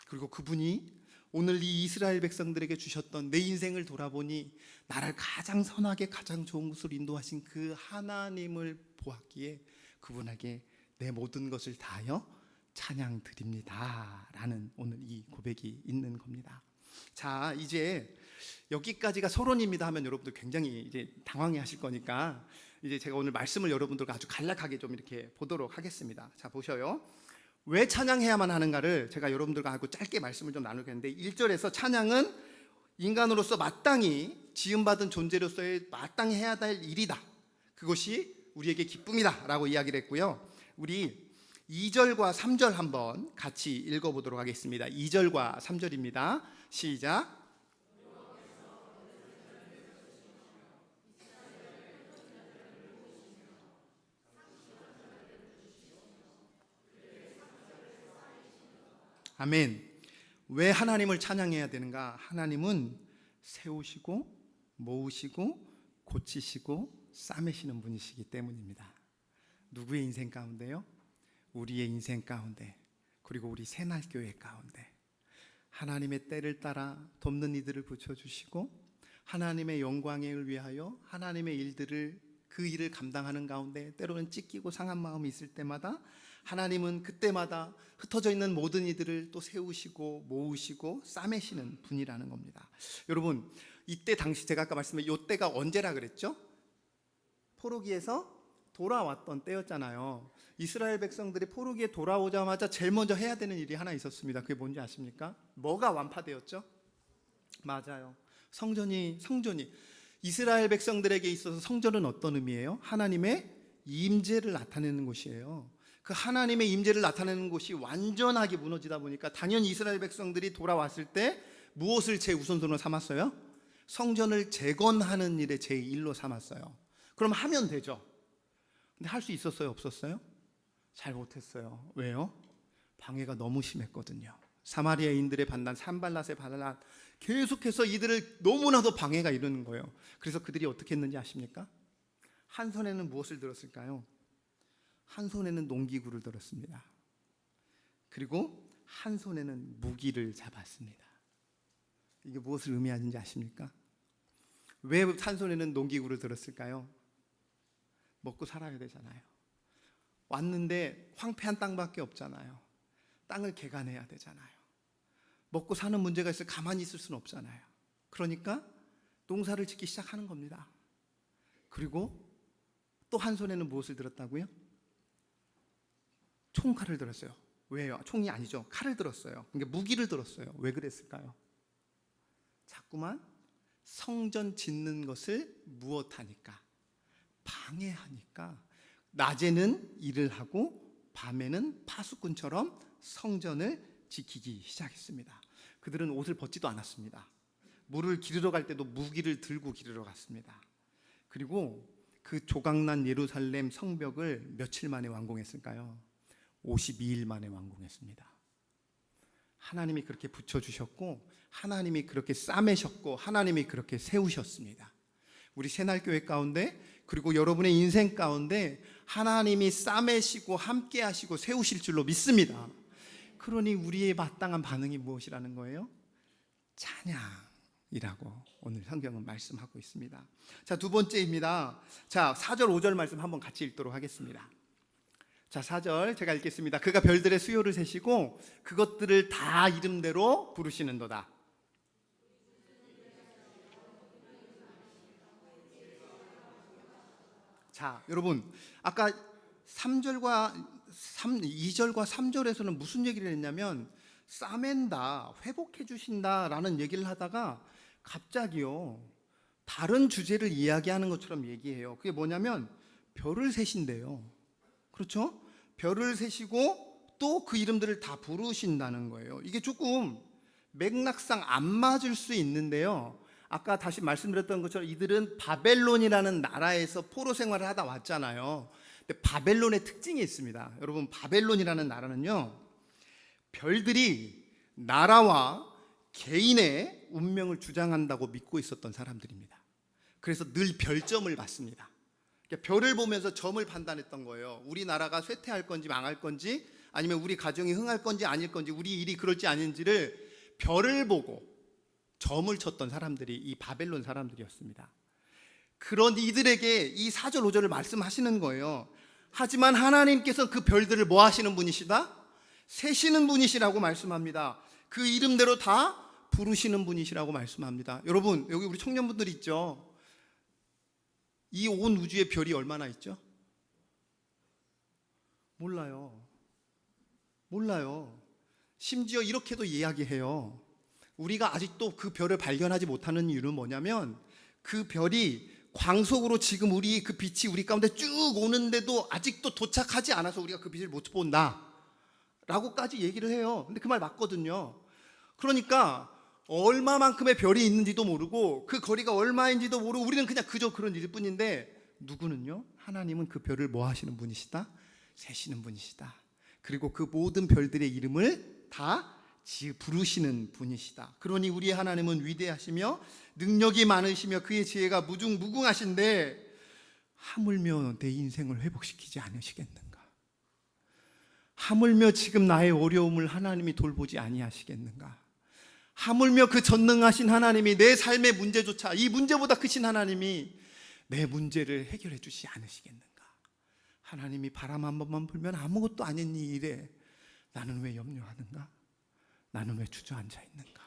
그리고 그분이 오늘 이 이스라엘 백성들에게 주셨던 내 인생을 돌아보니 나를 가장 선하게 가장 좋은 곳으로 인도하신 그 하나님을 보았기에 그분에게 내 모든 것을 다하여 찬양 드립니다 라는 오늘 이 고백이 있는 겁니다. 자, 이제 여기까지가 서론입니다 하면 여러분들 굉장히 이제 당황해 하실 거니까 이제 제가 오늘 말씀을 여러분들과 아주 간략하게 좀 이렇게 보도록 하겠습니다. 자, 보셔요. 왜 찬양해야만 하는가를 제가 여러분들과 하고 짧게 말씀을 좀 나누겠는데, 1절에서 찬양은 인간으로서 마땅히 지음받은 존재로서의 마땅히 해야 될 일이다, 그것이 우리에게 기쁨이다 라고 이야기를 했고요. 우리 2절과 3절 한번 같이 읽어보도록 하겠습니다. 2절과 3절입니다. 시작. 아멘. 왜 하나님을 찬양해야 되는가? 하나님은 세우시고 모으시고 고치시고 싸매시는 분이시기 때문입니다. 누구의 인생 가운데요? 우리의 인생 가운데, 그리고 우리 새날교회 가운데 하나님의 때를 따라 돕는 이들을 붙여주시고 하나님의 영광을 위하여 하나님의 일들을, 그 일을 감당하는 가운데 때로는 찢기고 상한 마음이 있을 때마다 하나님은 그때마다 흩어져 있는 모든 이들을 또 세우시고 모으시고 싸매시는 분이라는 겁니다. 여러분, 이때 당시 제가 아까 말씀드린 이때가 언제라 그랬죠? 포로기에서 돌아왔던 때였잖아요. 이스라엘 백성들이 포로기에 돌아오자마자 제일 먼저 해야 되는 일이 하나 있었습니다. 그게 뭔지 아십니까? 뭐가 완파되었죠? 맞아요. 성전이 이스라엘 백성들에게 있어서 성전은 어떤 의미예요? 하나님의 임재를 나타내는 곳이에요. 그 하나님의 임재를 나타내는 곳이 완전하게 무너지다 보니까 당연히 이스라엘 백성들이 돌아왔을 때 무엇을 제우선순위로 삼았어요? 성전을 재건하는 일에 제1로 삼았어요. 그럼 하면 되죠. 근데 할 수 있었어요? 없었어요? 잘 못했어요. 왜요? 방해가 너무 심했거든요. 사마리아인들의 반란, 산발랏의 반란, 계속해서 이들을 너무나도 방해가 이르는 거예요. 그래서 그들이 어떻게 했는지 아십니까? 한 손에는 무엇을 들었을까요? 한 손에는 농기구를 들었습니다. 그리고 한 손에는 무기를 잡았습니다. 이게 무엇을 의미하는지 아십니까? 왜 한 손에는 농기구를 들었을까요? 먹고 살아야 되잖아요. 왔는데 황폐한 땅밖에 없잖아요. 땅을 개간해야 되잖아요. 먹고 사는 문제가 있어 가만히 있을 수는 없잖아요. 그러니까 농사를 짓기 시작하는 겁니다. 그리고 또 한 손에는 무엇을 들었다고요? 총칼을 들었어요. 왜요? 총이 아니죠. 칼을 들었어요. 그러니까 무기를 들었어요. 왜 그랬을까요? 자꾸만 성전 짓는 것을 무엇하니까? 방해하니까 낮에는 일을 하고 밤에는 파수꾼처럼 성전을 지키기 시작했습니다. 그들은 옷을 벗지도 않았습니다. 물을 기르러 갈 때도 무기를 들고 기르러 갔습니다. 그리고 그 조각난 예루살렘 성벽을 며칠 만에 완공했을까요? 52일 만에 완공했습니다. 하나님이 그렇게 붙여주셨고, 하나님이 그렇게 싸매셨고, 하나님이 그렇게 세우셨습니다. 우리 새날교회 가운데, 그리고 여러분의 인생 가운데 하나님이 싸매시고 함께 하시고 세우실 줄로 믿습니다. 그러니 우리의 마땅한 반응이 무엇이라는 거예요? 찬양이라고 오늘 성경은 말씀하고 있습니다. 자, 두 번째입니다. 자, 4절 5절 말씀 한번 같이 읽도록 하겠습니다. 자, 4절 제가 읽겠습니다. 그가 별들의 수요를 세시고 그것들을 다 이름대로 부르시는도다. 자, 여러분, 아까 2절과 3절에서는 무슨 얘기를 했냐면 싸맨다, 회복해 주신다라는 얘기를 하다가 갑자기요 다른 주제를 이야기하는 것처럼 얘기해요. 그게 뭐냐면 별을 세신대요. 그렇죠? 별을 세시고 또 그 이름들을 다 부르신다는 거예요. 이게 조금 맥락상 안 맞을 수 있는데요, 아까 다시 말씀드렸던 것처럼 이들은 바벨론이라는 나라에서 포로 생활을 하다 왔잖아요. 근데 바벨론의 특징이 있습니다. 여러분, 바벨론이라는 나라는요, 별들이 나라와 개인의 운명을 주장한다고 믿고 있었던 사람들입니다. 그래서 늘 별점을 받습니다. 그러니까 별을 보면서 점을 판단했던 거예요. 우리나라가 쇠퇴할 건지 망할 건지, 아니면 우리 가정이 흥할 건지 아닐 건지, 우리 일이 그럴지 아닌지를 별을 보고 점을 쳤던 사람들이 이 바벨론 사람들이었습니다. 그런 이들에게 이 4절 5절을 말씀하시는 거예요. 하지만 하나님께서 그 별들을 뭐 하시는 분이시다? 세시는 분이시라고 말씀합니다. 그 이름대로 다 부르시는 분이시라고 말씀합니다. 여러분, 여기 우리 청년분들 있죠? 이 온 우주에 별이 얼마나 있죠? 몰라요. 심지어 이렇게도 이야기해요. 우리가 아직도 그 별을 발견하지 못하는 이유는 뭐냐면 그 별이 광속으로 지금 우리 그 빛이 우리 가운데 쭉 오는데도 아직도 도착하지 않아서 우리가 그 빛을 못 본다 라고까지 얘기를 해요. 근데 그 말 맞거든요. 그러니까 얼마만큼의 별이 있는지도 모르고 그 거리가 얼마인지도 모르고 우리는 그냥 그저 그런 일 뿐인데, 누구는요? 하나님은 그 별을 뭐 하시는 분이시다? 세시는 분이시다. 그리고 그 모든 별들의 이름을 다 부르시는 분이시다. 그러니 우리 하나님은 위대하시며 능력이 많으시며 그의 지혜가 무궁하신데 하물며 내 인생을 회복시키지 않으시겠는가? 하물며 지금 나의 어려움을 하나님이 돌보지 아니하시겠는가? 하물며 그 전능하신 하나님이 내 삶의 문제조차, 이 문제보다 크신 하나님이 내 문제를 해결해 주시지 않으시겠는가? 하나님이 바람 한 번만 불면 아무것도 아닌 이 일에 나는 왜 염려하는가? 나는 왜 주저앉아 있는가?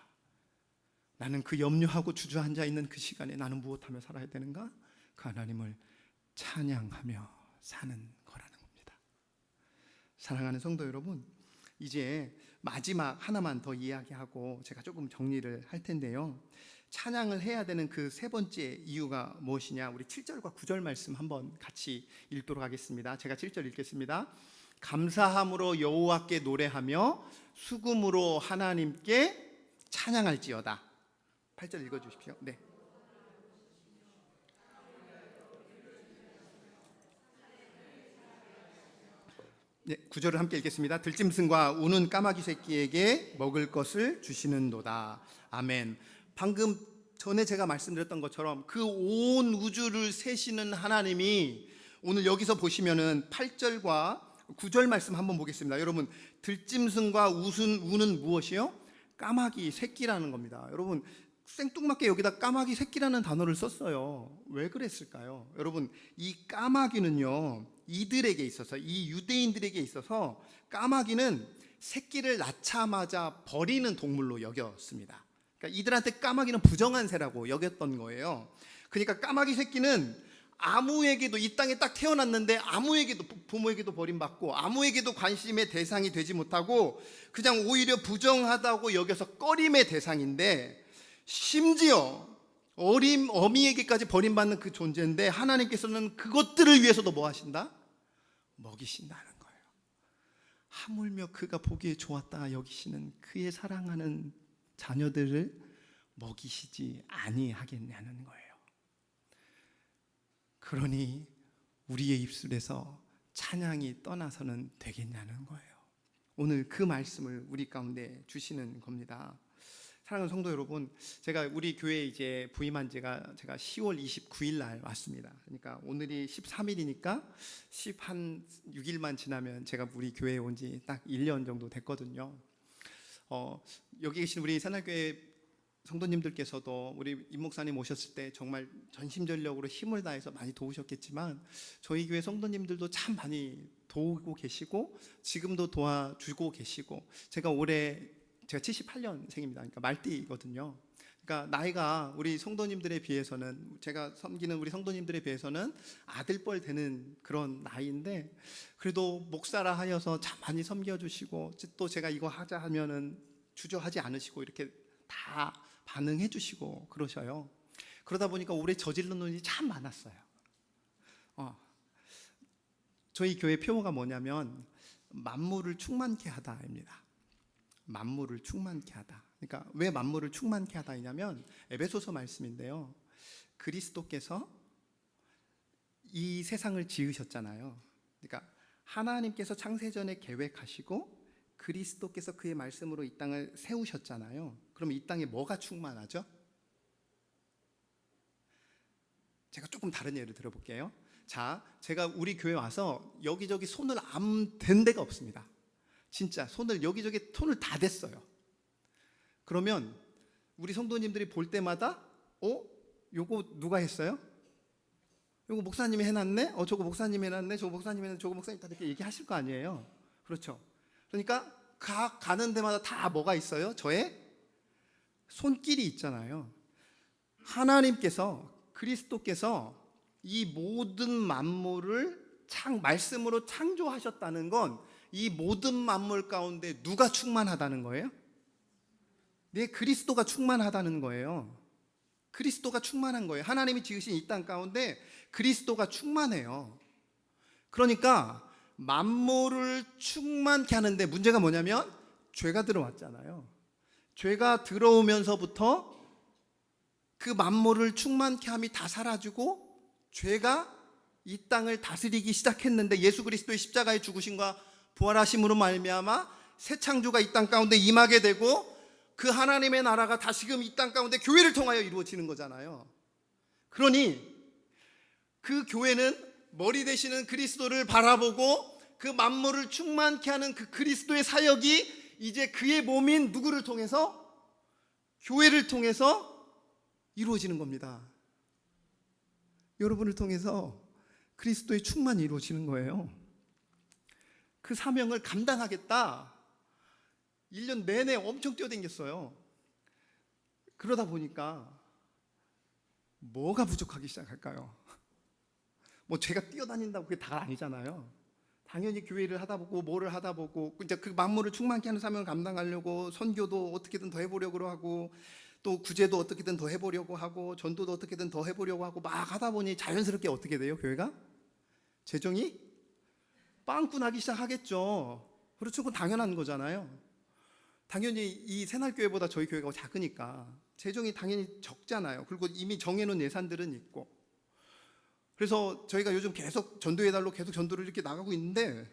나는 그 염려하고 주저앉아 있는 그 시간에 나는 무엇하며 살아야 되는가? 그 하나님을 찬양하며 사는 거라는 겁니다. 사랑하는 성도 여러분, 이제 마지막 하나만 더 이야기하고 제가 조금 정리를 할 텐데요, 찬양을 해야 되는 그 세 번째 이유가 무엇이냐? 우리 7절과 9절 말씀 한번 같이 읽도록 하겠습니다. 제가 7절 읽겠습니다. 감사함으로 여호와께 노래하며 수금으로 하나님께 찬양할지어다. 8절 읽어주십시오. 네. 네, 9절을 함께 읽겠습니다. 들짐승과 우는 까마귀 새끼에게 먹을 것을 주시는도다. 아멘. 방금 전에 제가 말씀드렸던 것처럼 그 온 우주를 세시는 하나님이 오늘 여기서 보시면은 8절과 9절 말씀 한번 보겠습니다. 여러분, 들짐승과 우는 무엇이요? 까마귀 새끼라는 겁니다. 여러분, 생뚱맞게 여기다 까마귀 새끼라는 단어를 썼어요. 왜 그랬을까요? 여러분, 이 까마귀는요, 이들에게 있어서, 이 유대인들에게 있어서 까마귀는 새끼를 낳자마자 버리는 동물로 여겼습니다. 그러니까 이들한테 까마귀는 부정한 새라고 여겼던 거예요. 그러니까 까마귀 새끼는 아무에게도 이 땅에 딱 태어났는데 아무에게도 부모에게도 버림받고 아무에게도 관심의 대상이 되지 못하고 그냥 오히려 부정하다고 여겨서 꺼림의 대상인데 심지어 어미에게까지 버림받는 그 존재인데 하나님께서는 그것들을 위해서도 뭐 하신다? 먹이신다는 거예요. 하물며 그가 보기에 좋았다 여기시는 그의 사랑하는 자녀들을 먹이시지 아니하겠냐는 거예요. 그러니 우리의 입술에서 찬양이 떠나서는 되겠냐는 거예요. 오늘 그 말씀을 우리 가운데 주시는 겁니다. 사랑하는 성도 여러분, 제가 우리 교회에 이제 부임한 제가 10월 29일 날 왔습니다. 그러니까 오늘이 13일이니까 6일만 지나면 제가 우리 교회에 온 지 딱 1년 정도 됐거든요. 여기 계신 우리 새날교회 성도님들께서도 우리 임 목사님 오셨을 때 정말 전심전력으로 힘을 다해서 많이 도우셨겠지만 저희 교회 성도님들도 참 많이 도우고 계시고 지금도 도와주고 계시고 제가 78년생입니다. 그러니까 말띠거든요. 그러니까 나이가 우리 성도님들에 비해서는 제가 섬기는 우리 성도님들에 비해서는 아들뻘 되는 그런 나이인데 그래도 목사라 하여서 참 많이 섬겨주시고 또 제가 이거 하자 하면은 주저하지 않으시고 이렇게 다 반응해 주시고 그러셔요. 그러다 보니까 올해 저지른 일이 참 많았어요. 저희 교회 표어가 뭐냐면 만물을 충만케 하다입니다. 만물을 충만케 하다. 그러니까 왜 만물을 충만케 하다이냐면 에베소서 말씀인데요. 그리스도께서 이 세상을 지으셨잖아요. 그러니까 하나님께서 창세전에 계획하시고 그리스도께서 그의 말씀으로 이 땅을 세우셨잖아요. 그러면 이 땅에 뭐가 충만하죠? 제가 조금 다른 예를 들어볼게요. 자, 제가 우리 교회 와서 여기저기 손을 안 댄 데가 없습니다. 진짜 여기저기 손을 다 댔어요. 그러면 우리 성도님들이 볼 때마다 요거 누가 했어요? 요거 목사님이 해놨네? 저거 목사님이 해놨네? 저거 목사님이 해놨네? 저거 목사님 다 이렇게 얘기하실 거 아니에요? 그렇죠? 그러니까 가는 데마다 다 뭐가 있어요? 저의 손길이 있잖아요. 하나님께서 그리스도께서 이 모든 만물을 말씀으로 창조하셨다는 건 이 모든 만물 가운데 누가 충만하다는 거예요? 네, 그리스도가 충만하다는 거예요. 그리스도가 충만한 거예요. 하나님이 지으신 이 땅 가운데 그리스도가 충만해요. 그러니까 만물을 충만케 하는데 문제가 뭐냐면 죄가 들어왔잖아요. 죄가 들어오면서부터 그 만물을 충만케 함이 다 사라지고 죄가 이 땅을 다스리기 시작했는데 예수 그리스도의 십자가의 죽으심과 부활하심으로 말미암아 새 창조가 이 땅 가운데 임하게 되고 그 하나님의 나라가 다시금 이 땅 가운데 교회를 통하여 이루어지는 거잖아요. 그러니 그 교회는 머리 되시는 그리스도를 바라보고 그 만물을 충만케 하는 그 그리스도의 사역이 이제 그의 몸인 누구를 통해서? 교회를 통해서 이루어지는 겁니다. 여러분을 통해서 그리스도의 충만이 이루어지는 거예요. 그 사명을 감당하겠다. 1년 내내 엄청 뛰어다녔어요. 그러다 보니까 뭐가 부족하기 시작할까요? 뭐 제가 뛰어다닌다고 그게 다 아니잖아요. 당연히 교회를 하다 보고 뭐를 하다 보고 이제 그 만물을 충만케 하는 사명을 감당하려고 선교도 어떻게든 더 해보려고 하고 또 구제도 어떻게든 더 해보려고 하고 전도도 어떻게든 더 해보려고 하고 막 하다 보니 자연스럽게 어떻게 돼요? 교회가? 재정이 빵꾸 나기 시작하겠죠. 그렇죠. 그건 당연한 거잖아요. 당연히 이 새날교회보다 저희 교회가 작으니까 재정이 당연히 적잖아요. 그리고 이미 정해놓은 예산들은 있고 그래서 저희가 요즘 계속 전도해달라고 계속 전도를 이렇게 나가고 있는데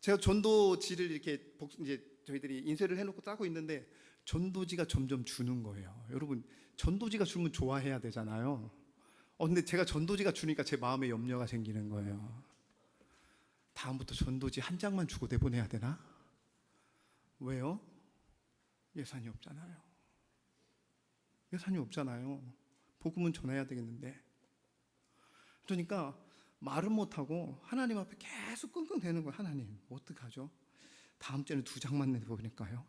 제가 전도지를 이렇게 이제 저희들이 인쇄를 해놓고 따고 있는데 전도지가 점점 주는 거예요. 여러분 전도지가 주면 좋아해야 되잖아요. 근데 제가 전도지가 주니까 제 마음에 염려가 생기는 거예요. 다음부터 전도지 한 장만 주고 내보내야 되나? 왜요? 예산이 없잖아요. 예산이 없잖아요. 복음은 전해야 되겠는데. 그러니까 말은 못하고 하나님 앞에 계속 끙끙대는 거예요. 하나님 어떡하죠? 다음 주에는 2장만 내보낼까요?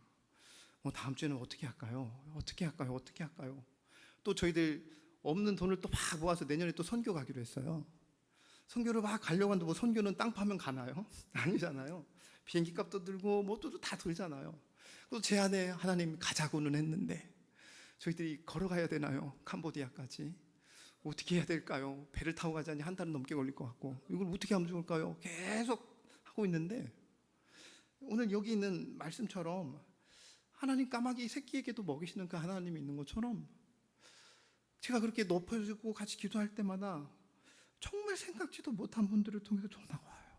다음 주에는 어떻게 할까요? 어떻게 할까요? 또 저희들 없는 돈을 또 막 모아서 내년에 또 선교 가기로 했어요. 선교를 막 가려고 하는데 뭐 선교는 땅 파면 가나요? 아니잖아요. 비행기 값도 들고 뭐도 다 들잖아요. 그래서 제 안에 하나님 가자고는 했는데 저희들이 걸어가야 되나요? 캄보디아까지. 어떻게 해야 될까요? 배를 타고 가자니 한 달은 넘게 걸릴 것 같고 이걸 어떻게 하면 좋을까요? 계속 하고 있는데 오늘 여기 있는 말씀처럼 하나님 까마귀 새끼에게도 먹이시는 그 하나님이 있는 것처럼 제가 그렇게 높여주고 같이 기도할 때마다 정말 생각지도 못한 분들을 통해서 전화가 와요.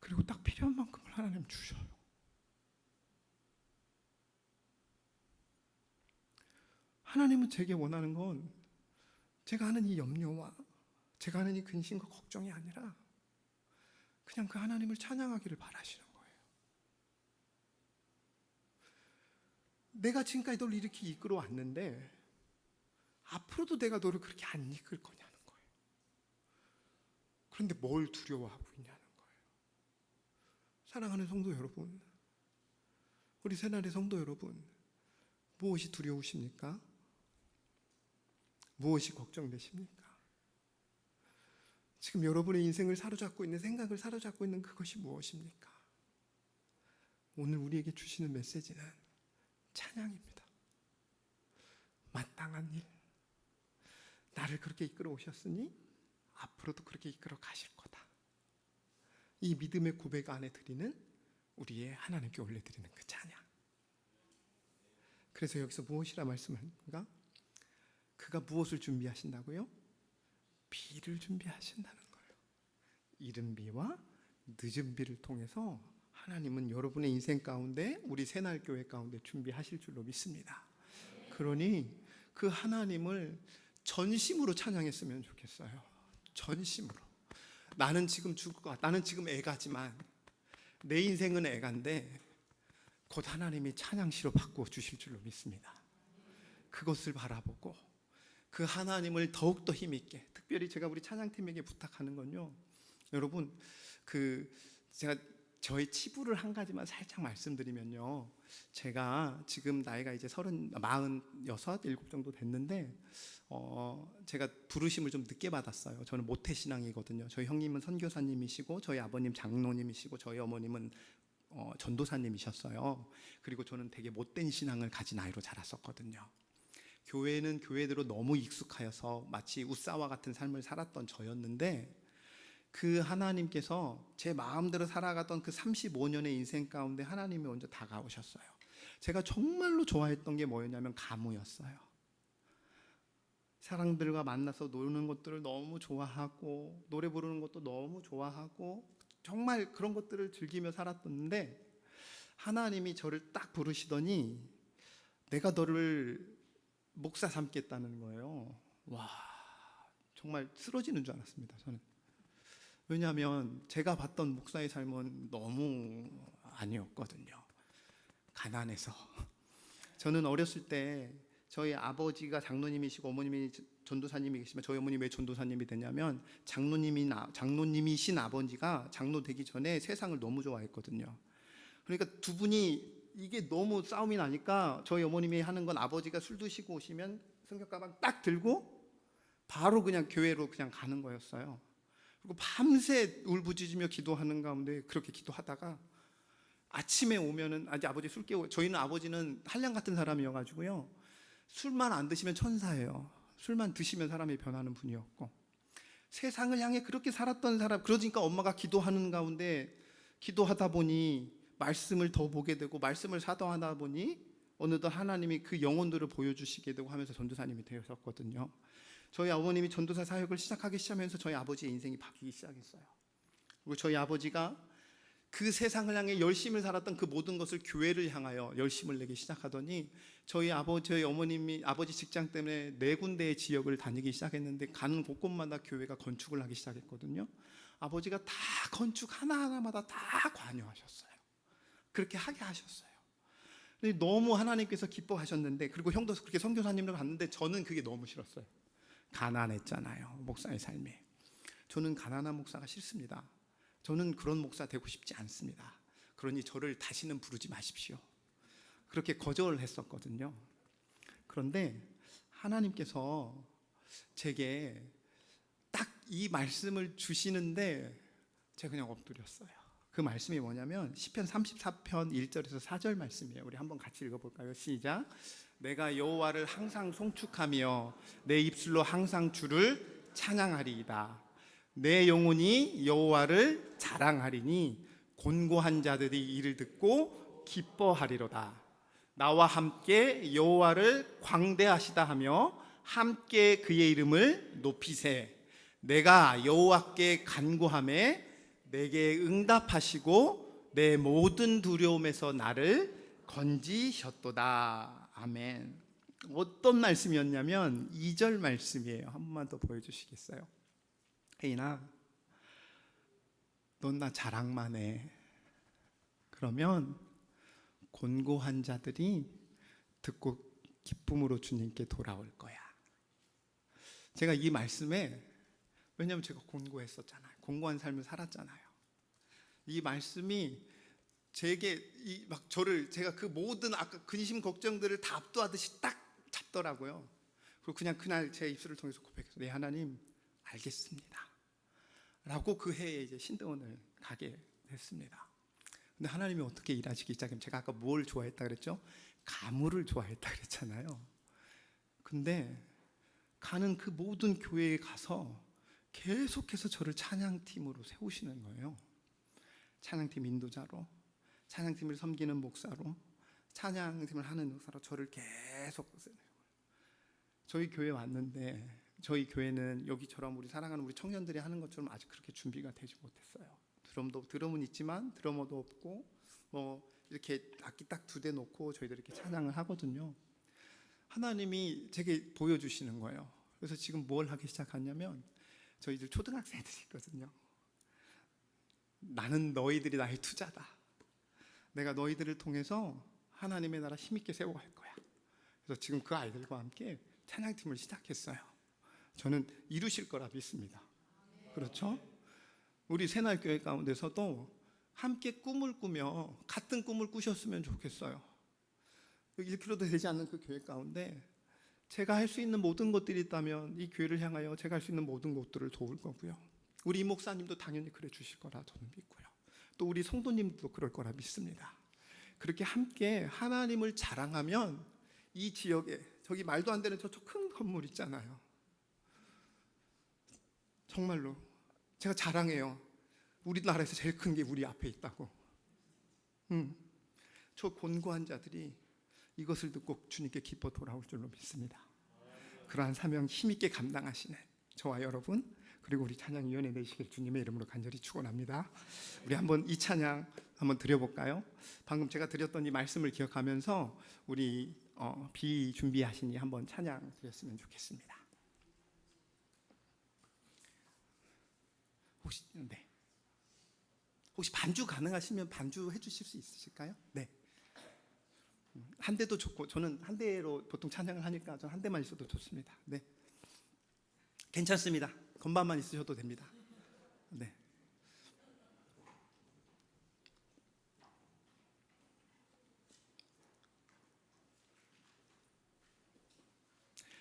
그리고 딱 필요한 만큼을 하나님 주셔요. 하나님은 제게 원하는 건 제가 하는 이 염려와 제가 하는 이 근심과 걱정이 아니라 그냥 그 하나님을 찬양하기를 바라시는 거예요. 내가 지금까지 너를 이렇게 이끌어 왔는데 앞으로도 내가 너를 그렇게 안 이끌 거냐는 거예요. 그런데 뭘 두려워하고 있냐는 거예요. 사랑하는 성도 여러분, 우리 새날의 성도 여러분, 무엇이 두려우십니까? 무엇이 걱정되십니까? 지금 여러분의 인생을 사로잡고 있는 생각을 사로잡고 있는 그것이 무엇입니까? 오늘 우리에게 주시는 메시지는 찬양입니다. 마땅한 일, 나를 그렇게 이끌어 오셨으니 앞으로도 그렇게 이끌어 가실 거다. 이 믿음의 고백 안에 드리는 우리의 하나님께 올려드리는 그 찬양. 그래서 여기서 무엇이라 말씀합니까? 그가 무엇을 준비하신다고요? 비를 준비하신다는 거예요. 이른 비와 늦은 비를 통해서 하나님은 여러분의 인생 가운데 우리 새날교회 가운데 준비하실 줄로 믿습니다. 그러니 그 하나님을 전심으로 찬양했으면 좋겠어요. 전심으로. 나는 지금 죽을 것 같아. 나는 지금 애가지만 내 인생은 애간데 곧 하나님이 찬양시로 바꾸어 주실 줄로 믿습니다. 그것을 바라보고 그 하나님을 더욱더 힘있게, 특별히 제가 우리 찬양팀에게 부탁하는 건요, 여러분, 제가 저의 치부를 한 가지만 살짝 말씀드리면요, 제가 지금 나이가 이제 46, 7 정도 됐는데 제가 부르심을 좀 늦게 받았어요. 저는 모태신앙이거든요. 저희 형님은 선교사님이시고 저희 아버님 장로님이시고 저희 어머님은 전도사님이셨어요. 그리고 저는 되게 못된 신앙을 가진 아이로 자랐었거든요. 교회는 교회대로 너무 익숙하여서 마치 우사와 같은 삶을 살았던 저였는데 그 하나님께서 제 마음대로 살아갔던 그 35년의 인생 가운데 하나님이 먼저 다가오셨어요. 제가 정말로 좋아했던 게 뭐였냐면 가무였어요. 사람들과 만나서 노는 것들을 너무 좋아하고 노래 부르는 것도 너무 좋아하고 정말 그런 것들을 즐기며 살았었는데 하나님이 저를 딱 부르시더니 내가 너를 목사 삼겠다는 거예요. 와, 정말 쓰러지는 줄 알았습니다. 저는. 왜냐하면 제가 봤던 목사의 삶은 너무 아니었거든요. 가난해서. 저는 어렸을 때 저희 아버지가 장로님이시고 어머님이 전도사님이 계시면 저희 어머님이 왜 전도사님이 되냐면 장로님이신 아버지가 장로 되기 전에 세상을 너무 좋아했거든요. 그러니까 두 분이 이게 너무 싸움이 나니까 저희 어머님이 하는 건 아버지가 술 드시고 오시면 성경 가방 딱 들고 바로 그냥 교회로 그냥 가는 거였어요. 그리고 밤새 울부짖으며 기도하는 가운데 그렇게 기도하다가 아침에 오면은 아직 아버지 술 깨고, 저희는 아버지는 한량 같은 사람이어가지고요, 술만 안 드시면 천사예요. 술만 드시면 사람이 변하는 분이었고 세상을 향해 그렇게 살았던 사람. 그러니까 엄마가 기도하는 가운데 기도하다 보니 말씀을 더 보게 되고 말씀을 사도하다 보니 어느덧 하나님이 그 영혼들을 보여주시게 되고 하면서 전도사님이 되셨거든요. 저희 어머님이 전도사 사역을 시작하기 시작하면서 저희 아버지의 인생이 바뀌기 시작했어요. 그리고 저희 아버지가 그 세상을 향해 열심을 살았던 그 모든 것을 교회를 향하여 열심을 내기 시작하더니 저희 어머님이 아버지 직장 때문에 4군데의 지역을 다니기 시작했는데 가는 곳곳마다 교회가 건축을 하기 시작했거든요. 아버지가 다 건축 하나하나마다 다 관여하셨어요. 그렇게 하게 하셨어요. 너무 하나님께서 기뻐하셨는데, 그리고 형도 그렇게 선교사님을 봤는데 저는 그게 너무 싫었어요. 가난했잖아요, 목사의 삶이. 저는 가난한 목사가 싫습니다. 저는 그런 목사 되고 싶지 않습니다. 그러니 저를 다시는 부르지 마십시오. 그렇게 거절을 했었거든요. 그런데 하나님께서 제게 딱 이 말씀을 주시는데 제가 그냥 엎드렸어요. 그 말씀이 뭐냐면 시편 34편 1절에서 4절 말씀이에요. 우리 한번 같이 읽어볼까요? 시작. 내가 여호와를 항상 송축하며 내 입술로 항상 주를 찬양하리이다. 내 영혼이 여호와를 자랑하리니 곤고한 자들이 이를 듣고 기뻐하리로다. 나와 함께 여호와를 광대하시다 하며 함께 그의 이름을 높이세. 내가 여호와께 간구하매 내게 응답하시고 내 모든 두려움에서 나를 건지셨도다. 아멘. 어떤 말씀이었냐면 2절 말씀이에요. 한 번만 더 보여주시겠어요? 혜인아, 넌 나 자랑만 해. 그러면 곤고한 자들이 듣고 기쁨으로 주님께 돌아올 거야. 제가 이 말씀에, 왜냐하면 제가 곤고했었잖아요. 곤고한 삶을 살았잖아요. 이 말씀이 제게 막 저를, 제가 그 모든 아까 근심 걱정들을 다 압도하듯이 딱 잡더라고요. 그리고 그냥 그날 제 입술을 통해서 고백했어요. 네, 하나님 알겠습니다 라고 그 해에 이제 신대원을 가게 됐습니다. 근데 하나님이 어떻게 일하시기 시작하면, 제가 아까 뭘 좋아했다 그랬죠? 가물을 좋아했다 그랬잖아요. 근데 가는 그 모든 교회에 가서 계속해서 저를 찬양팀으로 세우시는 거예요. 찬양팀 인도자로, 찬양팀을 섬기는 목사로, 찬양팀을 하는 목사로 저를 계속 쓰는 거예요. 저희 교회 왔는데 저희 교회는 여기처럼 우리 사랑하는 우리 청년들이 하는 것처럼 아직 그렇게 준비가 되지 못했어요. 드럼은 있지만 드러머도 없고 뭐 이렇게 악기 딱 2대 놓고 저희들 이렇게 찬양을 하거든요. 하나님이 제게 보여주시는 거예요. 그래서 지금 뭘 하기 시작하냐면, 저희들 초등학생들이 있거든요. 나는 너희들이 나의 투자다. 내가 너희들을 통해서 하나님의 나라 힘있게 세워갈 거야. 그래서 지금 그 아이들과 함께 찬양팀을 시작했어요. 저는 이루실 거라 믿습니다. 그렇죠? 우리 새날교회 가운데서도 함께 꿈을 꾸며 같은 꿈을 꾸셨으면 좋겠어요. 1km도 되지 않는 그 교회 가운데 제가 할 수 있는 모든 것들이 있다면 이 교회를 향하여 제가 할 수 있는 모든 것들을 도울 거고요. 우리 이 목사님도 당연히 그래 주실 거라 저는 믿고요. 또 우리 성도님도 그럴 거라 믿습니다. 그렇게 함께 하나님을 자랑하면 이 지역에, 저기 말도 안 되는 저 큰 건물 있잖아요. 정말로 제가 자랑해요. 우리나라에서 제일 큰 게 우리 앞에 있다고. 저 곤고한 자들이 이것을 듣고 주님께 기뻐 돌아올 줄로 믿습니다. 그러한 사명 힘있게 감당하시는 저와 여러분, 그리고 우리 찬양위원회 되시길 주님의 이름으로 간절히 축원합니다. 우리 한번 이 찬양 한번 드려볼까요? 방금 제가 드렸던 이 말씀을 기억하면서 우리 비준비하시니 한번 찬양 드렸으면 좋겠습니다. 혹시 반주 가능하시면 반주 해주실 수 있으실까요? 네. 한 대도 좋고, 저는 한 대로 보통 찬양을 하니까 저는 한 대만 있어도 좋습니다. 네. 괜찮습니다. 건반만 있으셔도 됩니다. 네.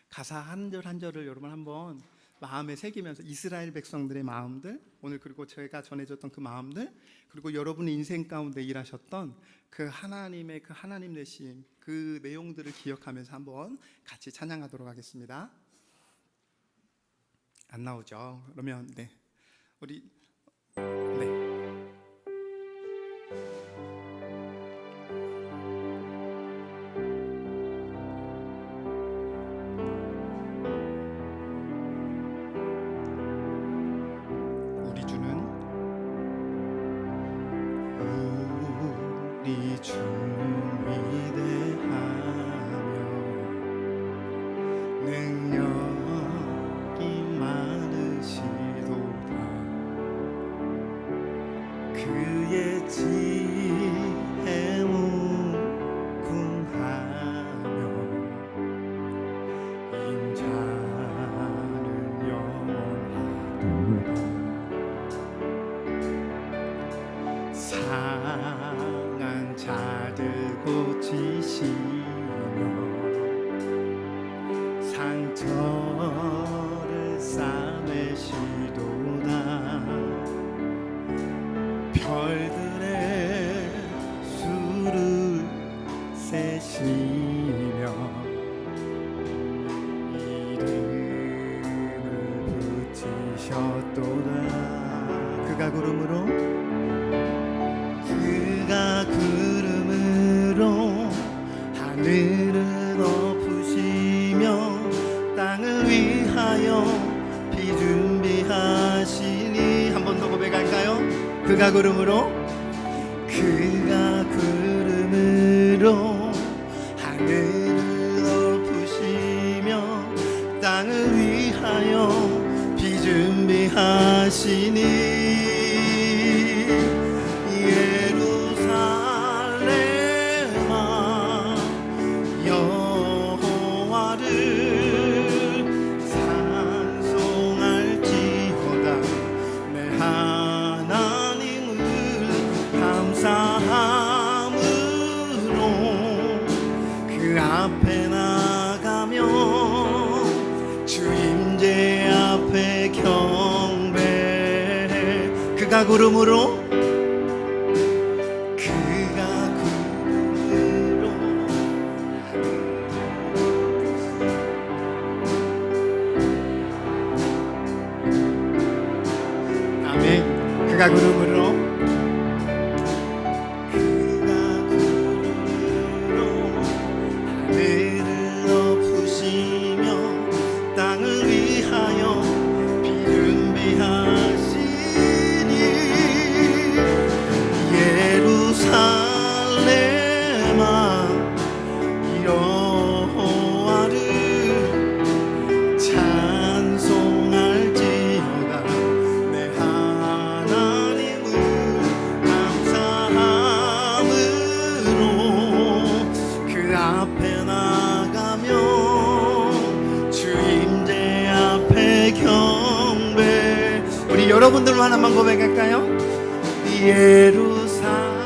가사 한 절 한 절을 여러분 한번 마음에 새기면서 이스라엘 백성들의 마음들, 오늘 그리고 제가 전해줬던 그 마음들, 그리고 여러분의 인생 가운데 일하셨던 그 하나님의 그 하나님 되심, 그 내용들을 기억하면서 한번 같이 찬양하도록 하겠습니다. 안 나오죠? 그러면 네, 우리 네. 우리 주는 위대하며 능력이 많으시도다. 그의 지혜 무궁하며 인자는 영원하도다. 상한 자들 고치시 저를 싸매시도다. 별들의 수를 세시며 이름을 붙이셨도다. 그가 구름으로 하늘을 덮으시며 땅을 위하여 비 준비하시니. 한 번 더 고백할까요? 그가 구름으로 하늘을 덮으시며 땅을 위하여 비 준비하시니. 예루살렘아 여호와를 찬송할지어다. 내 하나님을 감사함으로 그 앞에 나가며 주 임재 앞에 경배해. 그가 구름으로 아멘. 그가 구름으로 하늘을 덮으시며 땅을 위하여 비 준비하시니. 예루살렘아 여호와를 찬송할지어다. 내 하나님을 감사함으로 그 앞에 나가며 주 임재 앞에 경배. 우리 여러분들로 하나만 고백할까요? 예루살렘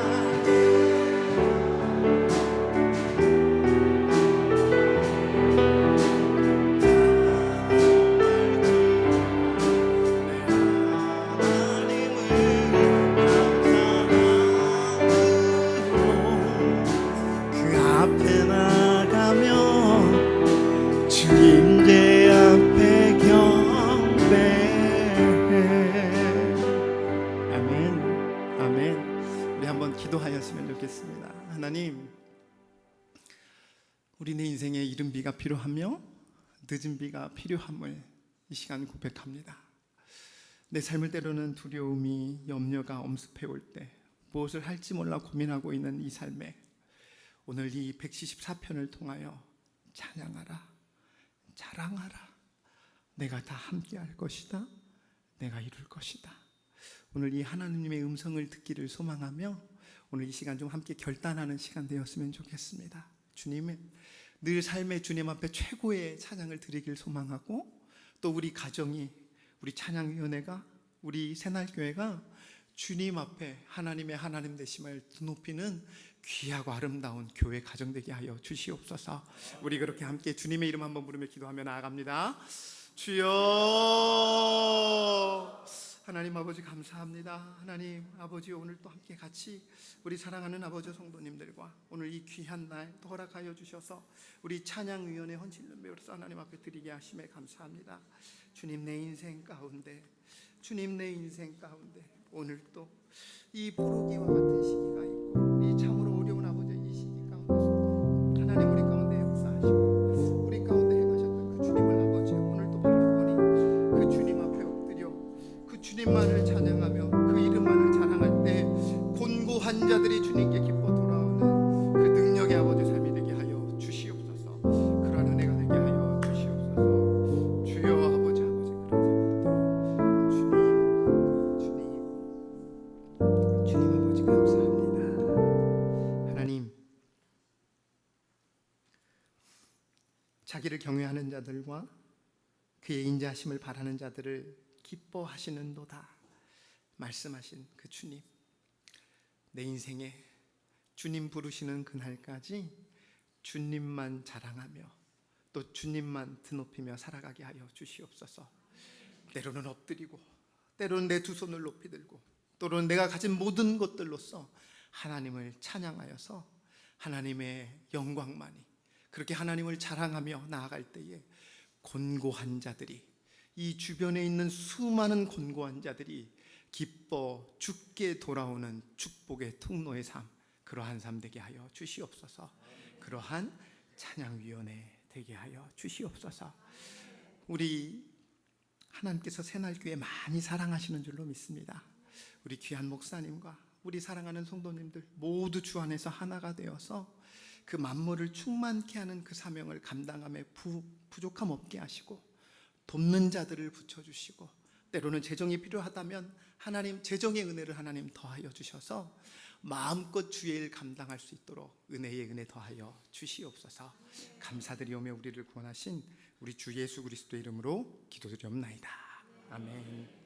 앞에 나가며 주 임재 앞에 경배해. 아멘. 아멘. 우리 한번 기도하였으면 좋겠습니다. 하나님, 우리 내 인생에 이른 비가 필요하며 늦은 비가 필요함을 이 시간 고백합니다. 내 삶을 때로는 두려움이, 염려가 엄습해 올 때 무엇을 할지 몰라 고민하고 있는 이 삶에 오늘 이 174편을 통하여 찬양하라, 자랑하라. 내가 다 함께 할 것이다. 내가 이룰 것이다. 오늘 이 하나님의 음성을 듣기를 소망하며 오늘 이 시간 좀 함께 결단하는 시간 되었으면 좋겠습니다. 주님의 늘 삶의 주님 앞에 최고의 찬양을 드리길 소망하고, 또 우리 가정이, 우리 찬양위원회가, 우리 새날교회가 주님 앞에 하나님의 하나님 되심을 높이는 귀하고 아름다운 교회 가정 되게 하여 주시옵소서. 우리 그렇게 함께 주님의 이름 한번 부르며 기도하며 나아갑니다. 주여, 하나님 아버지 감사합니다. 하나님 아버지, 오늘 또 함께 같이 우리 사랑하는 아버지 성도님들과 오늘 이 귀한 날 또 허락하여 주셔서 우리 찬양위원회 헌신을 배우로서 하나님 앞에 드리게 하심에 감사합니다. 주님, 내 인생 가운데, 주님 내 인생 가운데 오늘 또 이 포로기와 같은 시기가 있고 이 참으로 어려운 아버지 이 시기 가운데서도 하나님 우리 가운데 역사하시고 우리 가운데 행하셨던 그 주님을 아버지 오늘 또 바라보니 그 주님 앞에 엎드려 그 주님만을 찬양하며 그 이름만을 자랑할 때 곤고한 자들이 주님께 기뻐 돌아오는 그 능력의 아버지 삶이 되게 하여 주시옵소서. 그러한 은혜가 되게 하여 주시옵소서. 주여 아버지 그런 주님 아버지 감사합니다. 하나님, 자기를 경외하는 자들과 그의 인자하심을 바라는 자들을 기뻐하시는도다 말씀하신 그 주님, 내 인생에 주님 부르시는 그날까지 주님만 자랑하며 또 주님만 드높이며 살아가게 하여 주시옵소서. 때로는 엎드리고, 때로는 내 두 손을 높이 들고, 또는 내가 가진 모든 것들로서 하나님을 찬양하여서 하나님의 영광만이, 그렇게 하나님을 자랑하며 나아갈 때에 곤고한 자들이, 이 주변에 있는 수많은 곤고한 자들이 기뻐 죽게 돌아오는 축복의 통로의 삶, 그러한 삶 되게 하여 주시옵소서. 그러한 찬양위원회 되게 하여 주시옵소서. 우리 하나님께서 새날교회 많이 사랑하시는 줄로 믿습니다. 우리 귀한 목사님과 우리 사랑하는 성도님들 모두 주 안에서 하나가 되어서 그 만물을 충만케 하는 그 사명을 감당함에 부족함 없게 하시고, 돕는 자들을 붙여주시고, 때로는 재정이 필요하다면 하나님 재정의 은혜를 하나님 더하여 주셔서 마음껏 주의 일 감당할 수 있도록 은혜의 은혜 더하여 주시옵소서. 감사드리오며 우리를 구원하신 우리 주 예수 그리스도의 이름으로 기도드리옵나이다. 아멘.